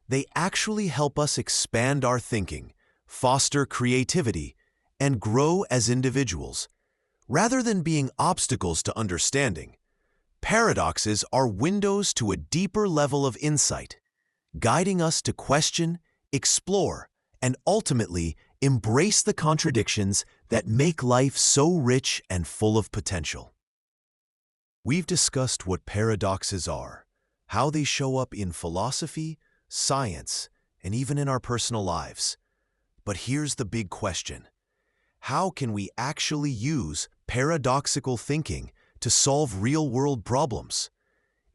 they actually help us expand our thinking, foster creativity, and grow as individuals. Rather than being obstacles to understanding, paradoxes are windows to a deeper level of insight, guiding us to question, explore, and ultimately embrace the contradictions that make life so rich and full of potential. We've discussed what paradoxes are, how they show up in philosophy, science, and even in our personal lives. But here's the big question. How can we actually use paradoxical thinking to solve real-world problems?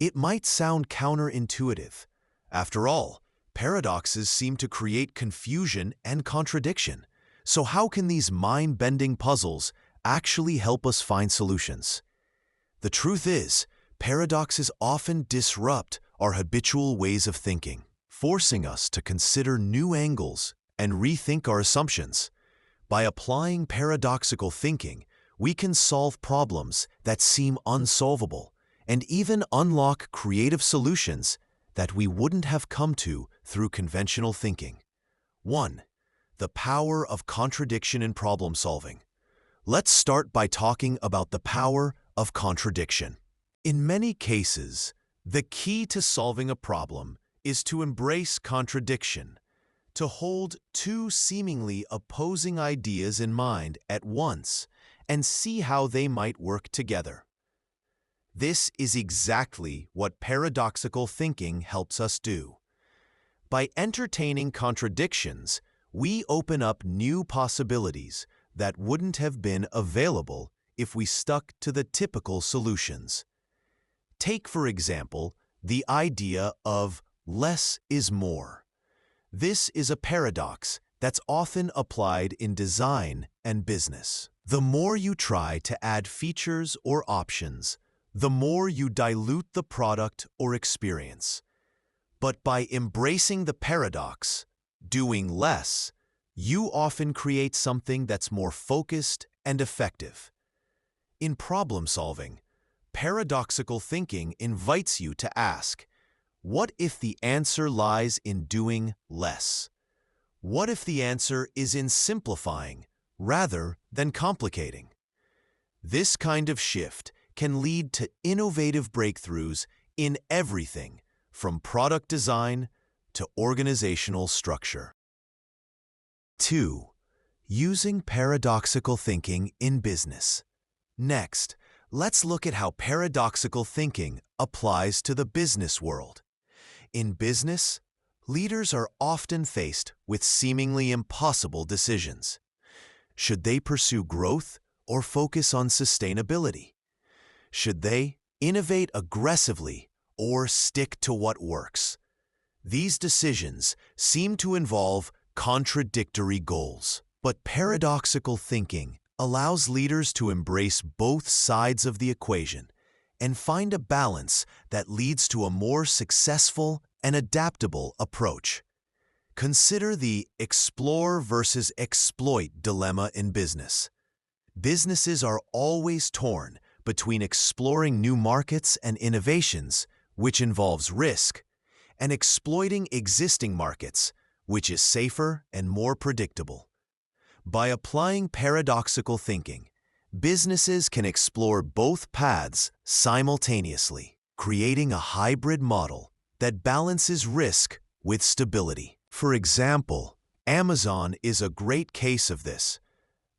It might sound counterintuitive. After all, paradoxes seem to create confusion and contradiction. So how can these mind-bending puzzles actually help us find solutions? The truth is, paradoxes often disrupt are habitual ways of thinking, forcing us to consider new angles and rethink our assumptions. By applying paradoxical thinking, we can solve problems that seem unsolvable and even unlock creative solutions that we wouldn't have come to through conventional thinking. 1. The power of contradiction in problem solving. Let's start by talking about the power of contradiction. In many cases, the key to solving a problem is to embrace contradiction, to hold two seemingly opposing ideas in mind at once and see how they might work together. This is exactly what paradoxical thinking helps us do. By entertaining contradictions, we open up new possibilities that wouldn't have been available if we stuck to the typical solutions. Take, for example, the idea of less is more. This is a paradox that's often applied in design and business. The more you try to add features or options, the more you dilute the product or experience. But by embracing the paradox, doing less, you often create something that's more focused and effective. In problem solving, paradoxical thinking invites you to ask, what if the answer lies in doing less? What if the answer is in simplifying rather than complicating? This kind of shift can lead to innovative breakthroughs in everything from product design to organizational structure. 2. Using paradoxical thinking in business. Next, let's look at how paradoxical thinking applies to the business world. In business, leaders are often faced with seemingly impossible decisions. Should they pursue growth or focus on sustainability? Should they innovate aggressively or stick to what works? These decisions seem to involve contradictory goals, but paradoxical thinking allows leaders to embrace both sides of the equation and find a balance that leads to a more successful and adaptable approach. Consider the explore versus exploit dilemma in business. Businesses are always torn between exploring new markets and innovations, which involves risk, and exploiting existing markets, which is safer and more predictable. By applying paradoxical thinking, businesses can explore both paths simultaneously, creating a hybrid model that balances risk with stability. For example, Amazon is a great case of this.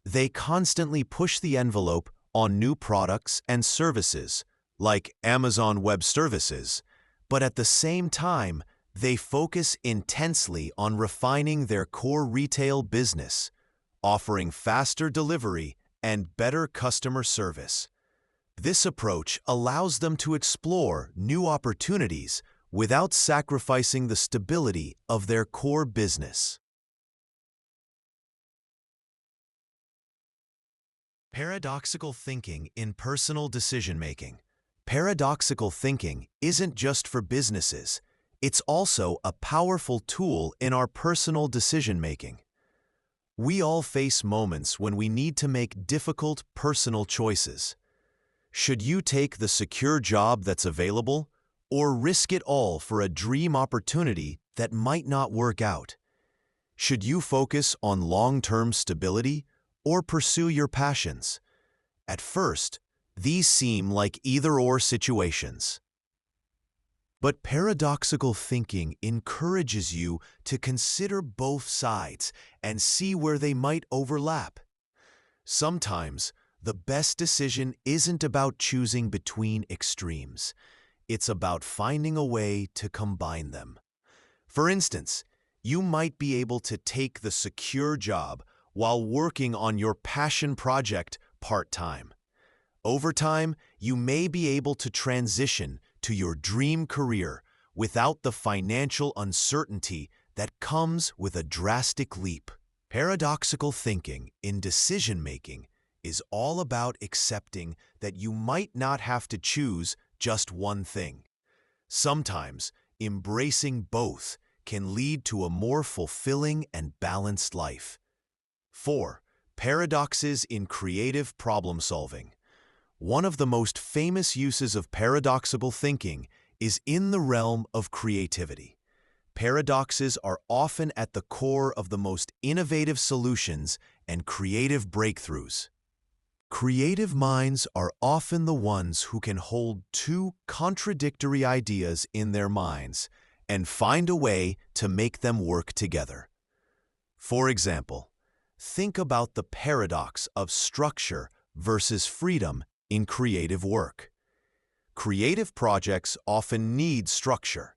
They constantly push the envelope on new products and services, like Amazon Web Services, but at the same time, they focus intensely on refining their core retail business, offering faster delivery and better customer service. This approach allows them to explore new opportunities without sacrificing the stability of their core business. Paradoxical thinking in personal decision-making. Paradoxical thinking isn't just for businesses. It's also a powerful tool in our personal decision-making. We all face moments when we need to make difficult personal choices. Should you take the secure job that's available, or risk it all for a dream opportunity that might not work out? Should you focus on long-term stability or pursue your passions? At first, these seem like either-or situations. But paradoxical thinking encourages you to consider both sides and see where they might overlap. Sometimes, the best decision isn't about choosing between extremes. It's about finding a way to combine them. For instance, you might be able to take the secure job while working on your passion project part-time. Over time, you may be able to transition to your dream career without the financial uncertainty that comes with a drastic leap. Paradoxical thinking in decision-making is all about accepting that you might not have to choose just one thing. Sometimes, embracing both can lead to a more fulfilling and balanced life. 4. Paradoxes in creative problem solving. One of the most famous uses of paradoxical thinking is in the realm of creativity. Paradoxes are often at the core of the most innovative solutions and creative breakthroughs. Creative minds are often the ones who can hold two contradictory ideas in their minds and find a way to make them work together. For example, think about the paradox of structure versus freedom in creative work. Creative projects often need structure,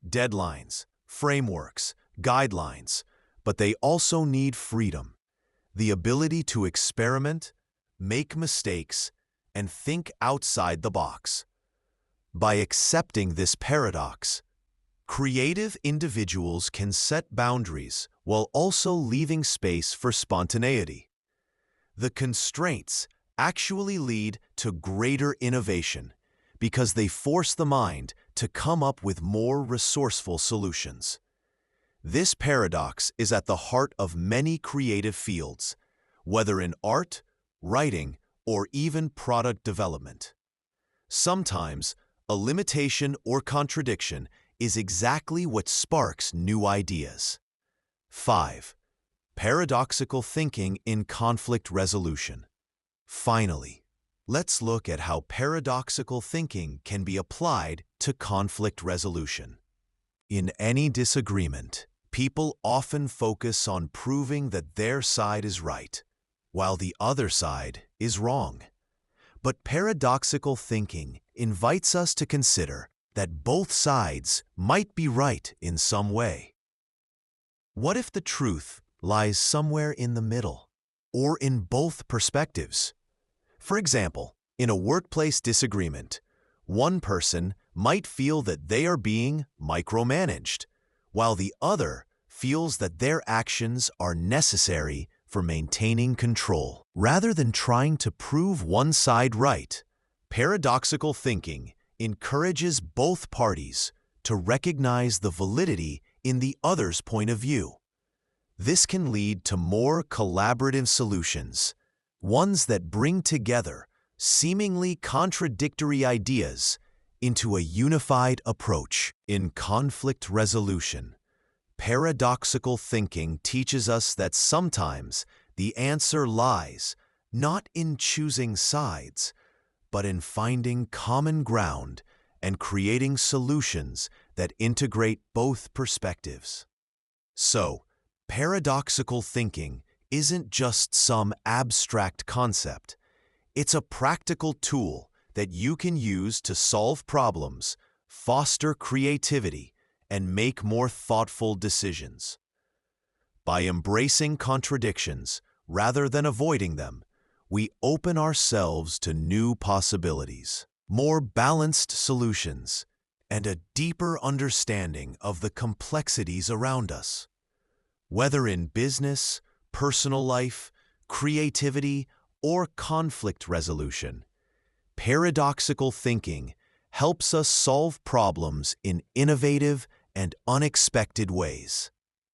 deadlines, frameworks, guidelines, but they also need freedom, the ability to experiment, make mistakes, and think outside the box. By accepting this paradox, creative individuals can set boundaries while also leaving space for spontaneity. The constraints actually lead to greater innovation because they force the mind to come up with more resourceful solutions. This paradox is at the heart of many creative fields, whether in art, writing, or even product development. Sometimes, a limitation or contradiction is exactly what sparks new ideas. 5. Paradoxical thinking in conflict resolution. Finally, let's look at how paradoxical thinking can be applied to conflict resolution. In any disagreement, people often focus on proving that their side is right, while the other side is wrong. But paradoxical thinking invites us to consider that both sides might be right in some way. What if the truth lies somewhere in the middle, or in both perspectives? For example, in a workplace disagreement, one person might feel that they are being micromanaged, while the other feels that their actions are necessary for maintaining control. Rather than trying to prove one side right, paradoxical thinking encourages both parties to recognize the validity in the other's point of view. This can lead to more collaborative solutions, ones that bring together seemingly contradictory ideas into a unified approach. In conflict resolution, paradoxical thinking teaches us that sometimes the answer lies not in choosing sides, but in finding common ground and creating solutions that integrate both perspectives. So, paradoxical thinking isn't just some abstract concept. It's a practical tool that you can use to solve problems, foster creativity, and make more thoughtful decisions. By embracing contradictions rather than avoiding them, we open ourselves to new possibilities, more balanced solutions, and a deeper understanding of the complexities around us. Whether in business, personal life, creativity, or conflict resolution, paradoxical thinking helps us solve problems in innovative and unexpected ways.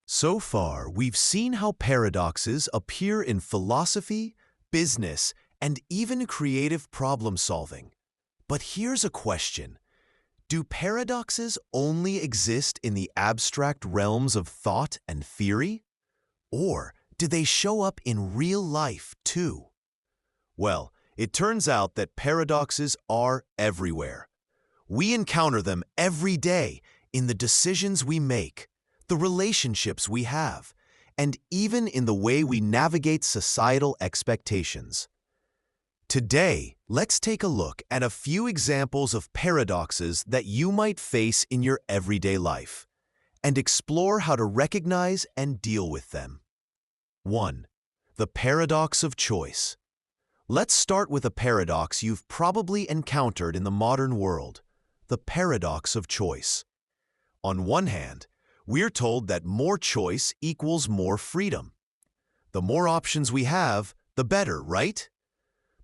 So far, we've seen how paradoxes appear in philosophy, business, and even creative problem solving. But here's a question. Do paradoxes only exist in the abstract realms of thought and theory? Or do they show up in real life too? Well, it turns out that paradoxes are everywhere. We encounter them every day in the decisions we make, the relationships we have, and even in the way we navigate societal expectations. Today, let's take a look at a few examples of paradoxes that you might face in your everyday life, and explore how to recognize and deal with them. 1. The paradox of choice. Let's start with a paradox you've probably encountered in the modern world, the paradox of choice. On one hand, we're told that more choice equals more freedom. The more options we have, the better, right?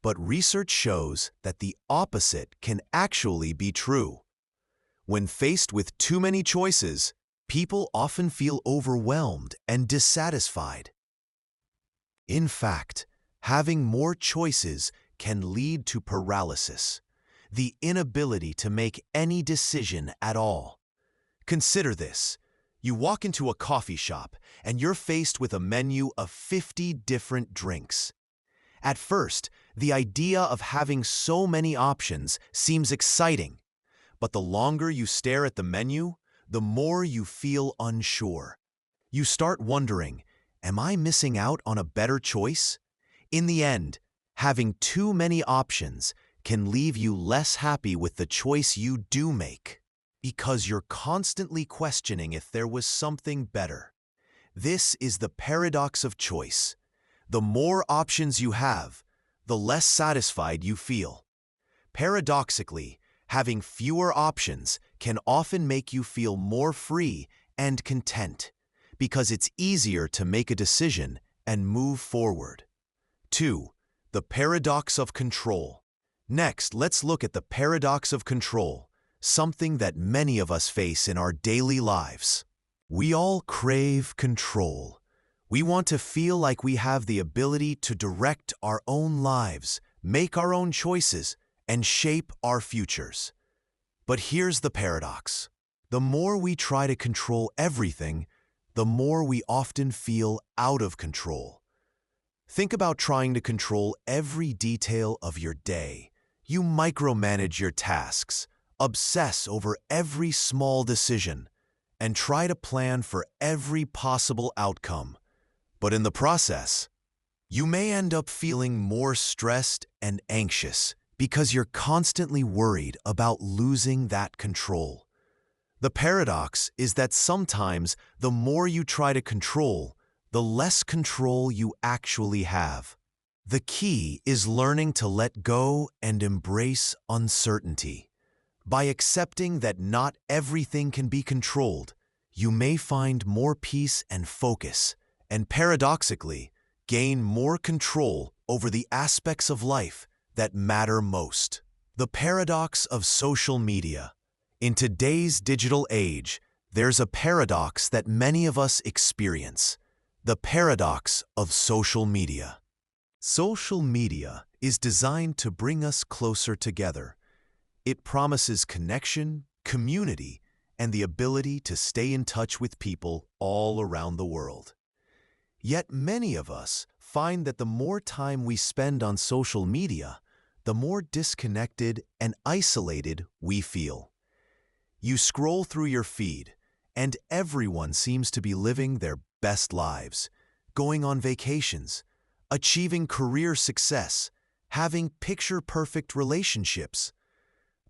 But research shows that the opposite can actually be true. When faced with too many choices, people often feel overwhelmed and dissatisfied. In fact, having more choices can lead to paralysis, the inability to make any decision at all. Consider this. You walk into a coffee shop and you're faced with a menu of 50 different drinks. At first, the idea of having so many options seems exciting, but the longer you stare at the menu, the more you feel unsure. You start wondering, am I missing out on a better choice? In the end, having too many options can leave you less happy with the choice you do make, because you're constantly questioning if there was something better. This is the paradox of choice. The more options you have, the less satisfied you feel. Paradoxically, having fewer options can often make you feel more free and content, because it's easier to make a decision and move forward. 2. The paradox of control. Next, let's look at the paradox of control, something that many of us face in our daily lives. We all crave control. We want to feel like we have the ability to direct our own lives, make our own choices, and shape our futures. But here's the paradox. The more we try to control everything, the more we often feel out of control. Think about trying to control every detail of your day. You micromanage your tasks, obsess over every small decision, and try to plan for every possible outcome. But in the process, you may end up feeling more stressed and anxious because you're constantly worried about losing that control. The paradox is that sometimes the more you try to control, the less control you actually have. The key is learning to let go and embrace uncertainty. By accepting that not everything can be controlled, you may find more peace and focus, and paradoxically, gain more control over the aspects of life that matter most. The paradox of social media. In today's digital age, there's a paradox that many of us experience: the paradox of social media. Social media is designed to bring us closer together. It promises connection, community, and the ability to stay in touch with people all around the world. Yet many of us find that the more time we spend on social media, the more disconnected and isolated we feel. You scroll through your feed, and everyone seems to be living their best lives, going on vacations, achieving career success, having picture-perfect relationships.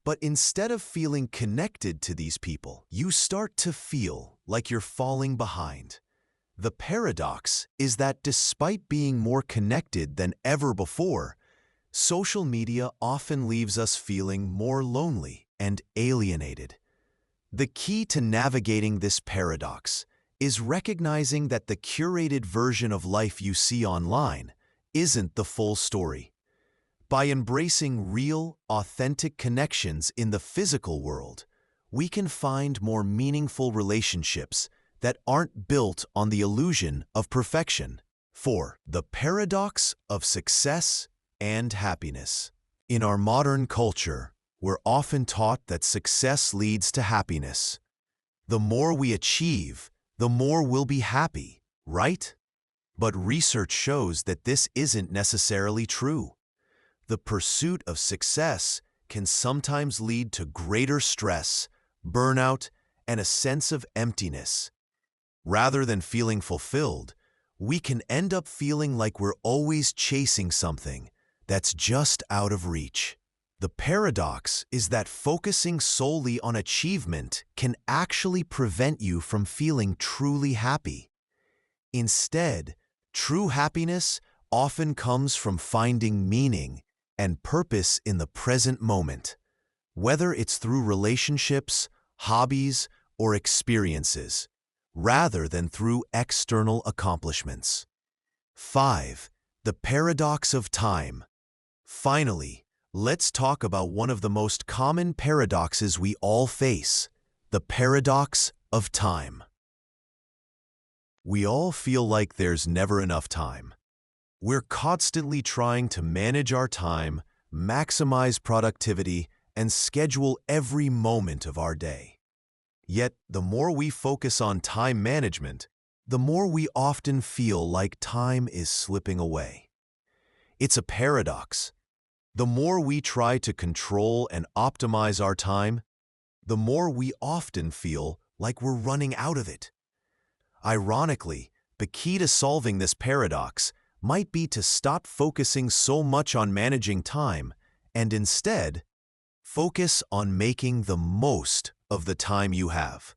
But instead of feeling connected to these people, you start to feel like you're falling behind. The paradox is that despite being more connected than ever before, social media often leaves us feeling more lonely and alienated. The key to navigating this paradox is recognizing that the curated version of life you see online isn't the full story. By embracing real, authentic connections in the physical world, we can find more meaningful relationships that aren't built on the illusion of perfection. 4. The paradox of success and happiness. In our modern culture, we're often taught that success leads to happiness. The more we achieve, the more we'll be happy, right? But research shows that this isn't necessarily true. The pursuit of success can sometimes lead to greater stress, burnout, and a sense of emptiness. Rather than feeling fulfilled, we can end up feeling like we're always chasing something that's just out of reach. The paradox is that focusing solely on achievement can actually prevent you from feeling truly happy. Instead, true happiness often comes from finding meaning and purpose in the present moment, whether it's through relationships, hobbies, or experiences, rather than through external accomplishments. 5. The paradox of time. Finally, Let's talk about one of the most common paradoxes we all face, the paradox of time. We all feel like there's never enough time. We're constantly trying to manage our time, maximize productivity, and schedule every moment of our day. Yet, the more we focus on time management, the more we often feel like time is slipping away. It's a paradox. The more we try to control and optimize our time, the more we often feel like we're running out of it. Ironically, the key to solving this paradox might be to stop focusing so much on managing time and instead focus on making the most of the time you have.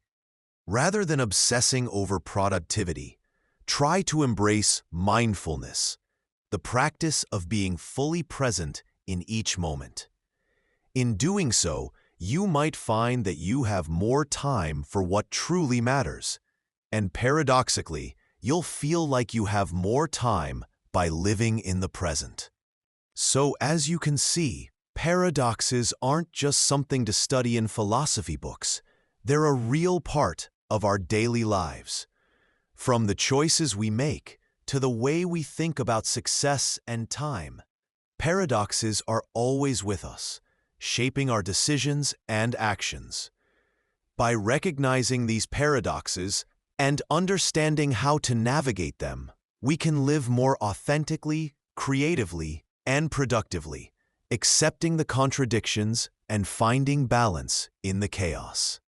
Rather than obsessing over productivity, try to embrace mindfulness, the practice of being fully present in each moment. In doing so, you might find that you have more time for what truly matters, and paradoxically, you'll feel like you have more time by living in the present. So, as you can see, paradoxes aren't just something to study in philosophy books. They're a real part of our daily lives. From the choices we make to the way we think about success and time, paradoxes are always with us, shaping our decisions and actions. By recognizing these paradoxes and understanding how to navigate them, we can live more authentically, creatively, and productively, accepting the contradictions and finding balance in the chaos.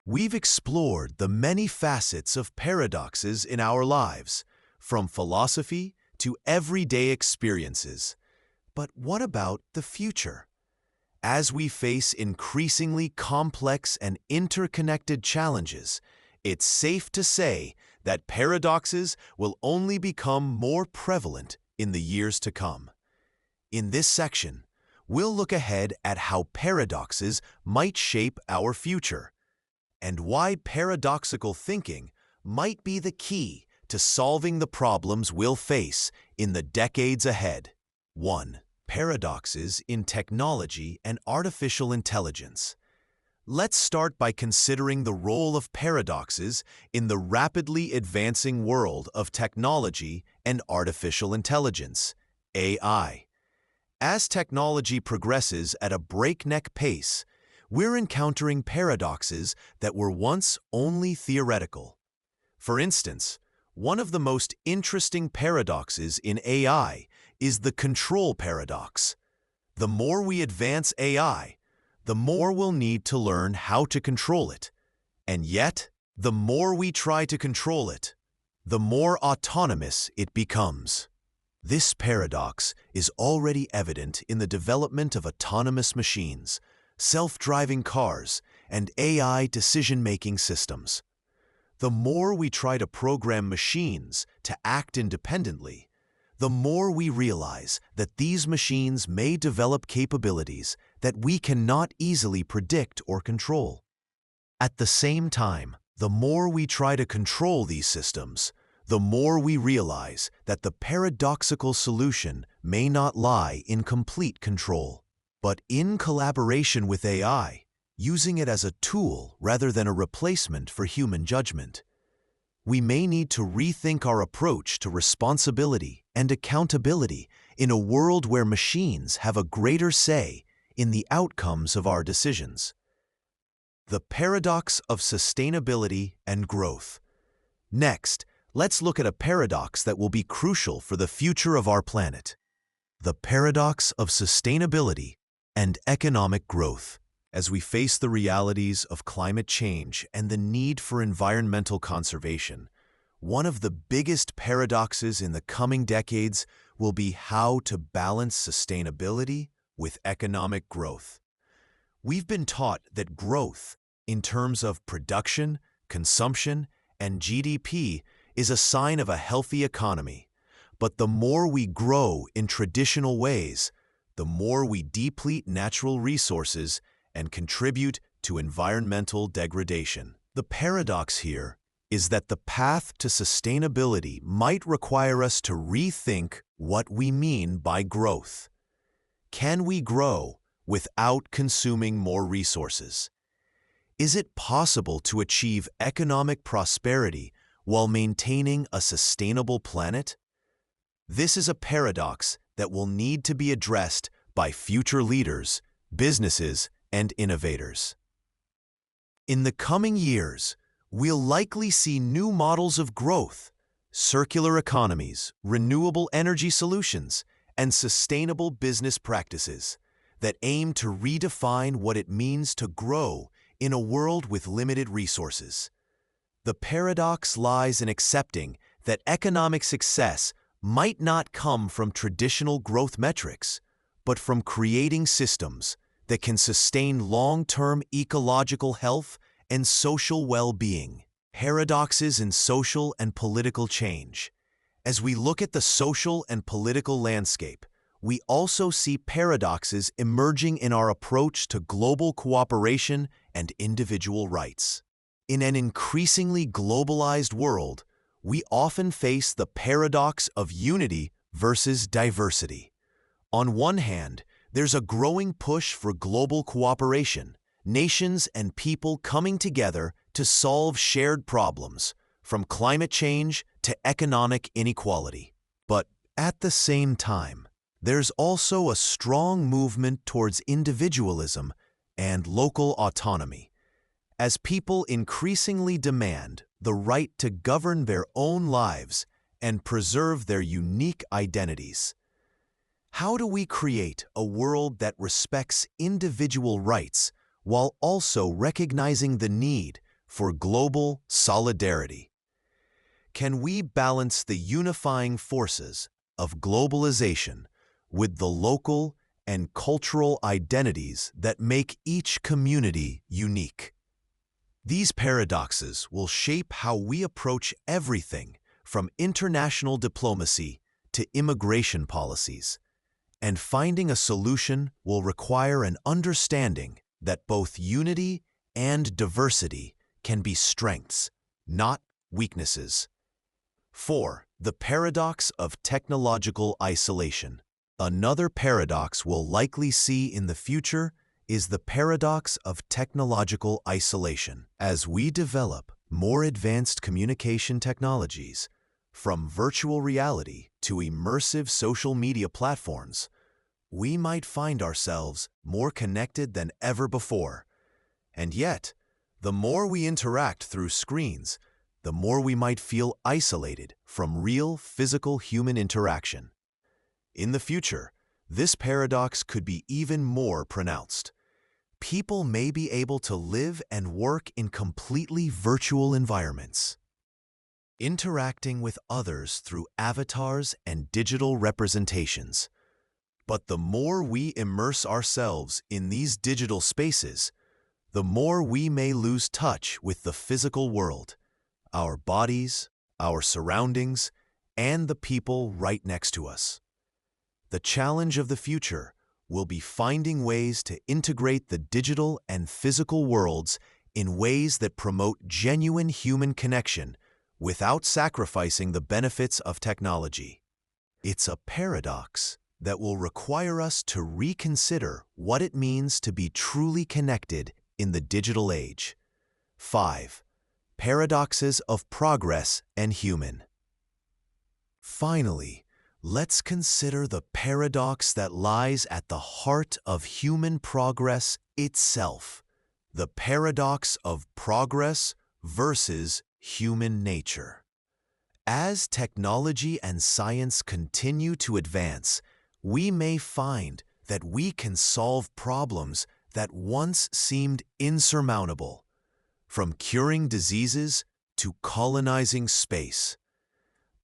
We've explored the many facets of paradoxes in our lives, from philosophy to everyday experiences. But what about the future? As we face increasingly complex and interconnected challenges, it's safe to say that paradoxes will only become more prevalent in the years to come. In this section, we'll look ahead at how paradoxes might shape our future, and why paradoxical thinking might be the key to solving the problems we'll face in the decades ahead. 1. Paradoxes in technology and artificial intelligence. Let's start by considering the role of paradoxes in the rapidly advancing world of technology and artificial intelligence, AI. As technology progresses at a breakneck pace, we're encountering paradoxes that were once only theoretical. For instance, one of the most interesting paradoxes in AI is the control paradox. The more we advance AI, the more we'll need to learn how to control it. And yet, the more we try to control it, the more autonomous it becomes. This paradox is already evident in the development of autonomous machines, self-driving cars, and AI decision-making systems. The more we try to program machines to act independently, the more we realize that these machines may develop capabilities that we cannot easily predict or control. At the same time, the more we try to control these systems, the more we realize that the paradoxical solution may not lie in complete control, but in collaboration with AI, using it as a tool rather than a replacement for human judgment. We may need to rethink our approach to responsibility and accountability in a world where machines have a greater say in the outcomes of our decisions. The paradox of sustainability and growth. Next, let's look at a paradox that will be crucial for the future of our planet: the paradox of sustainability and economic growth. As we face the realities of climate change and the need for environmental conservation, one of the biggest paradoxes in the coming decades will be how to balance sustainability with economic growth. We've been taught that growth, in terms of production, consumption, and GDP, is a sign of a healthy economy. But the more we grow in traditional ways, the more we deplete natural resources and contribute to environmental degradation. The paradox here is that the path to sustainability might require us to rethink what we mean by growth. Can we grow without consuming more resources? Is it possible to achieve economic prosperity while maintaining a sustainable planet? This is a paradox that will need to be addressed by future leaders, businesses, and innovators. In the coming years, we'll likely see new models of growth, circular economies, renewable energy solutions, and sustainable business practices that aim to redefine what it means to grow in a world with limited resources. The paradox lies in accepting that economic success might not come from traditional growth metrics, but from creating systems that can sustain long-term ecological health and social well-being. Paradoxes in social and political change. As we look at the social and political landscape, we also see paradoxes emerging in our approach to global cooperation and individual rights. In an increasingly globalized world, we often face the paradox of unity versus diversity. On one hand, there's a growing push for global cooperation, nations and people coming together to solve shared problems, from climate change to economic inequality. But at the same time, there's also a strong movement towards individualism and local autonomy, as people increasingly demand the right to govern their own lives and preserve their unique identities. How do we create a world that respects individual rights while also recognizing the need for global solidarity? Can we balance the unifying forces of globalization with the local and cultural identities that make each community unique? These paradoxes will shape how we approach everything from international diplomacy to immigration policies, and finding a solution will require an understanding that both unity and diversity can be strengths, not weaknesses. 4. The paradox of technological isolation. Another paradox we'll likely see in the future is the paradox of technological isolation. As we develop more advanced communication technologies, from virtual reality to immersive social media platforms, we might find ourselves more connected than ever before. And yet, the more we interact through screens, the more we might feel isolated from real physical human interaction. In the future, this paradox could be even more pronounced. People may be able to live and work in completely virtual environments, interacting with others through avatars and digital representations. But the more we immerse ourselves in these digital spaces, the more we may lose touch with the physical world, our bodies, our surroundings, and the people right next to us. The challenge of the future will be finding ways to integrate the digital and physical worlds in ways that promote genuine human connection without sacrificing the benefits of technology. It's a paradox that will require us to reconsider what it means to be truly connected in the digital age. 5. Paradoxes of progress and human. Finally, let's consider the paradox that lies at the heart of human progress itself, the paradox of progress versus human nature. As technology and science continue to advance, we may find that we can solve problems that once seemed insurmountable, from curing diseases to colonizing space.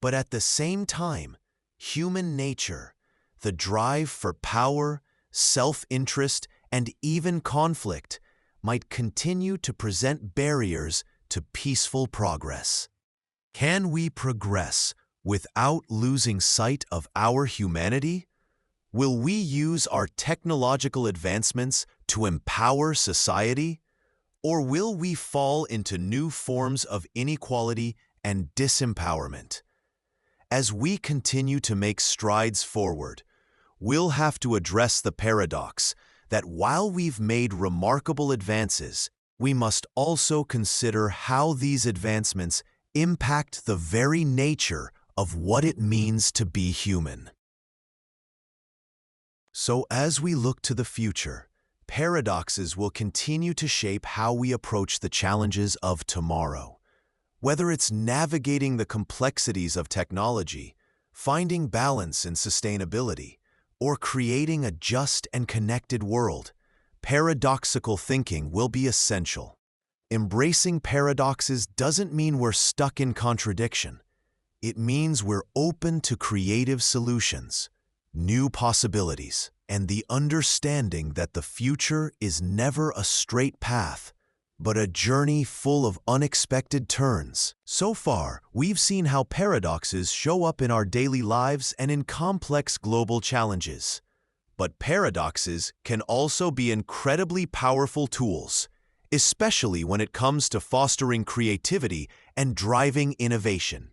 But at the same time, human nature, the drive for power, self-interest, and even conflict, might continue to present barriers to peaceful progress. Can we progress without losing sight of our humanity? Will we use our technological advancements to empower society? Or will we fall into new forms of inequality and disempowerment? As we continue to make strides forward, we'll have to address the paradox that while we've made remarkable advances, we must also consider how these advancements impact the very nature of what it means to be human. So as we look to the future, paradoxes will continue to shape how we approach the challenges of tomorrow. Whether it's navigating the complexities of technology, finding balance in sustainability, or creating a just and connected world, paradoxical thinking will be essential. Embracing paradoxes doesn't mean we're stuck in contradiction. It means we're open to creative solutions, new possibilities, and the understanding that the future is never a straight path, but a journey full of unexpected turns. So far, we've seen how paradoxes show up in our daily lives and in complex global challenges. But paradoxes can also be incredibly powerful tools, especially when it comes to fostering creativity and driving innovation.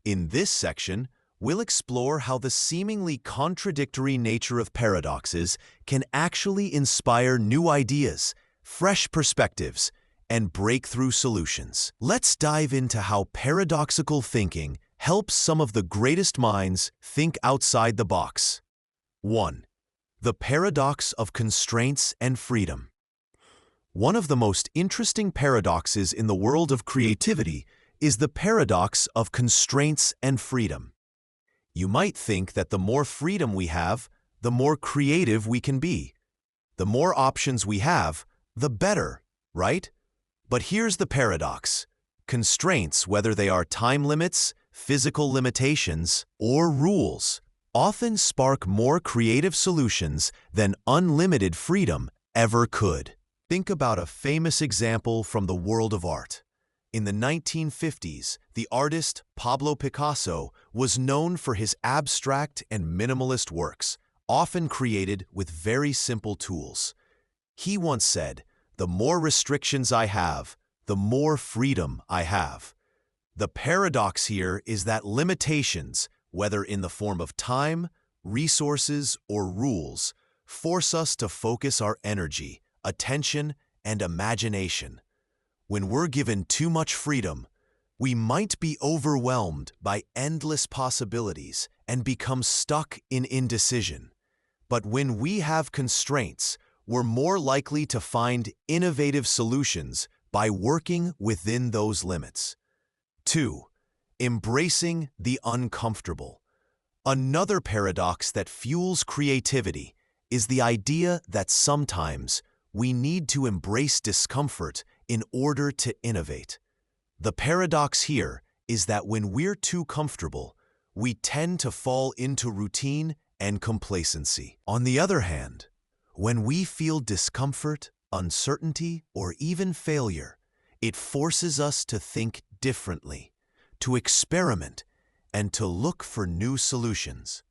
In this section, we'll explore how the seemingly contradictory nature of paradoxes can actually inspire new ideas, fresh perspectives, and breakthrough solutions. Let's dive into how paradoxical thinking helps some of the greatest minds think outside the box. 1. The paradox of constraints and freedom. One of the most interesting paradoxes in the world of creativity is the paradox of constraints and freedom. You might think that the more freedom we have, the more creative we can be. The more options we have, the better, right? But here's the paradox. Constraints, whether they are time limits, physical limitations, or rules, often spark more creative solutions than unlimited freedom ever could. Think about a famous example from the world of art. In the 1950s, the artist Pablo Picasso was known for his abstract and minimalist works, often created with very simple tools. He once said, "The more restrictions I have, the more freedom I have." The paradox here is that limitations, whether in the form of time, resources, or rules, force us to focus our energy, attention, and imagination. When we're given too much freedom, we might be overwhelmed by endless possibilities and become stuck in indecision. But when we have constraints, we're more likely to find innovative solutions by working within those limits. 2. Embracing the uncomfortable. Another paradox that fuels creativity is the idea that sometimes we need to embrace discomfort in order to innovate. The paradox here is that when we're too comfortable, we tend to fall into routine and complacency. On the other hand, when we feel discomfort, uncertainty, or even failure, it forces us to think differently, to experiment, and to look for new solutions.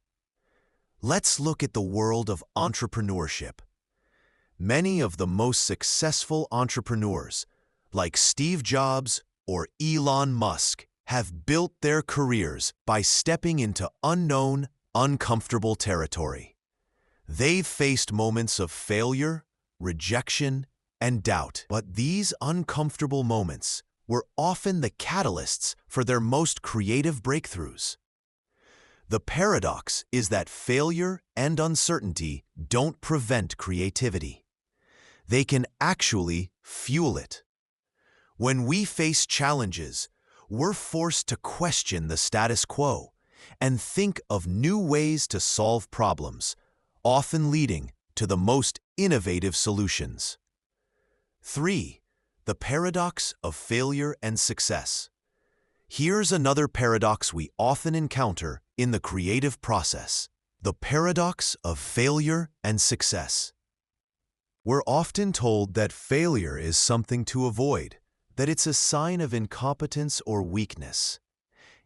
Let's look at the world of entrepreneurship. Many of the most successful entrepreneurs, like Steve Jobs or Elon Musk, have built their careers by stepping into unknown, uncomfortable territory. They've faced moments of failure, rejection, and doubt, but these uncomfortable moments were often the catalysts for their most creative breakthroughs. The paradox is that failure and uncertainty don't prevent creativity. They can actually fuel it. When we face challenges, we're forced to question the status quo and think of new ways to solve problems, often leading to the most innovative solutions. 3. The paradox of failure and success. Here's another paradox we often encounter in the creative process: the paradox of failure and success. We're often told that failure is something to avoid, that it's a sign of incompetence or weakness.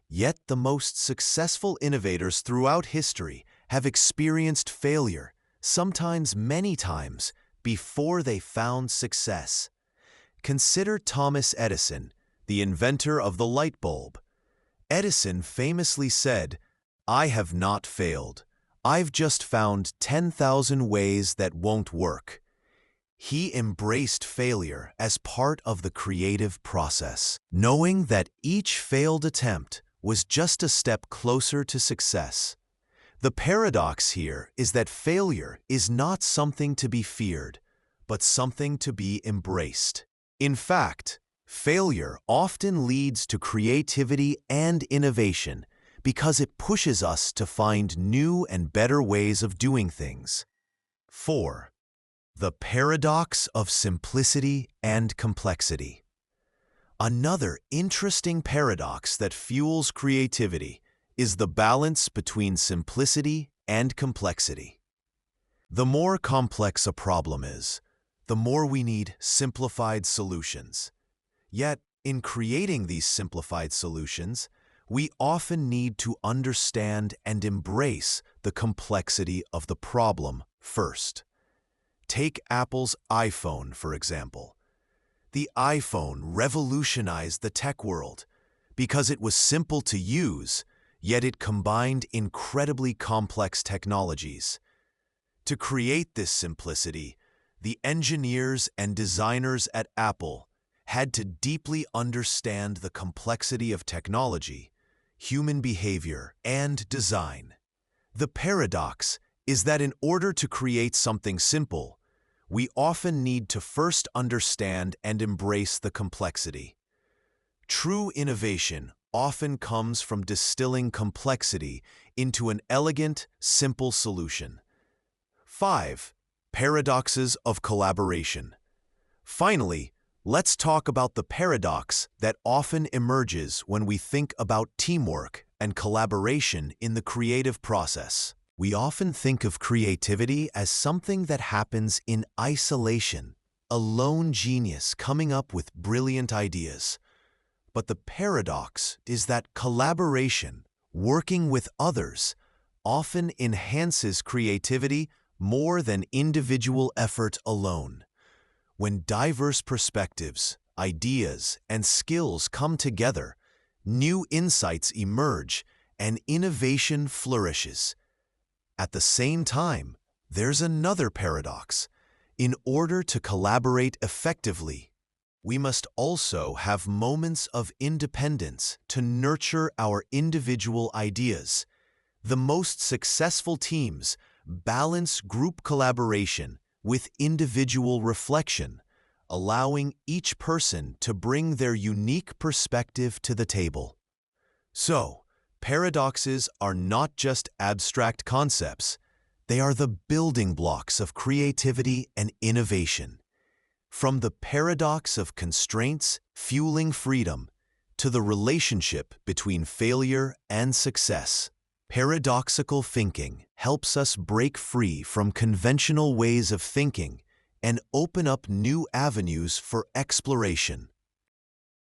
Yet the most successful innovators throughout history have experienced failure, sometimes many times, before they found success. Consider Thomas Edison, the inventor of the light bulb. Edison famously said, "I have not failed. "I've just found 10,000 ways that won't work." He embraced failure as part of the creative process, knowing that each failed attempt was just a step closer to success. The paradox here is that failure is not something to be feared, but something to be embraced. In fact, failure often leads to creativity and innovation because it pushes us to find new and better ways of doing things. 4. The paradox of simplicity and complexity. Another interesting paradox that fuels creativity is the balance between simplicity and complexity. The more complex a problem is, the more we need simplified solutions. Yet, in creating these simplified solutions, we often need to understand and embrace the complexity of the problem first. Take Apple's iPhone, for example. The iPhone revolutionized the tech world because it was simple to use, yet it combined incredibly complex technologies. To create this simplicity, the engineers and designers at Apple had to deeply understand the complexity of technology, human behavior, and design. The paradox is that in order to create something simple, we often need to first understand and embrace the complexity. True innovation often comes from distilling complexity into an elegant, simple solution. 5. Paradoxes of collaboration. Finally, let's talk about the paradox that often emerges when we think about teamwork and collaboration in the creative process. We often think of creativity as something that happens in isolation, a lone genius coming up with brilliant ideas. But the paradox is that collaboration, working with others, often enhances creativity more than individual effort alone. When diverse perspectives, ideas, and skills come together, new insights emerge and innovation flourishes. At the same time, there's another paradox. In order to collaborate effectively, we must also have moments of independence to nurture our individual ideas. The most successful teams balance group collaboration with individual reflection, allowing each person to bring their unique perspective to the table. So, paradoxes are not just abstract concepts, they are the building blocks of creativity and innovation. From the paradox of constraints fueling freedom to the relationship between failure and success, paradoxical thinking helps us break free from conventional ways of thinking and open up new avenues for exploration.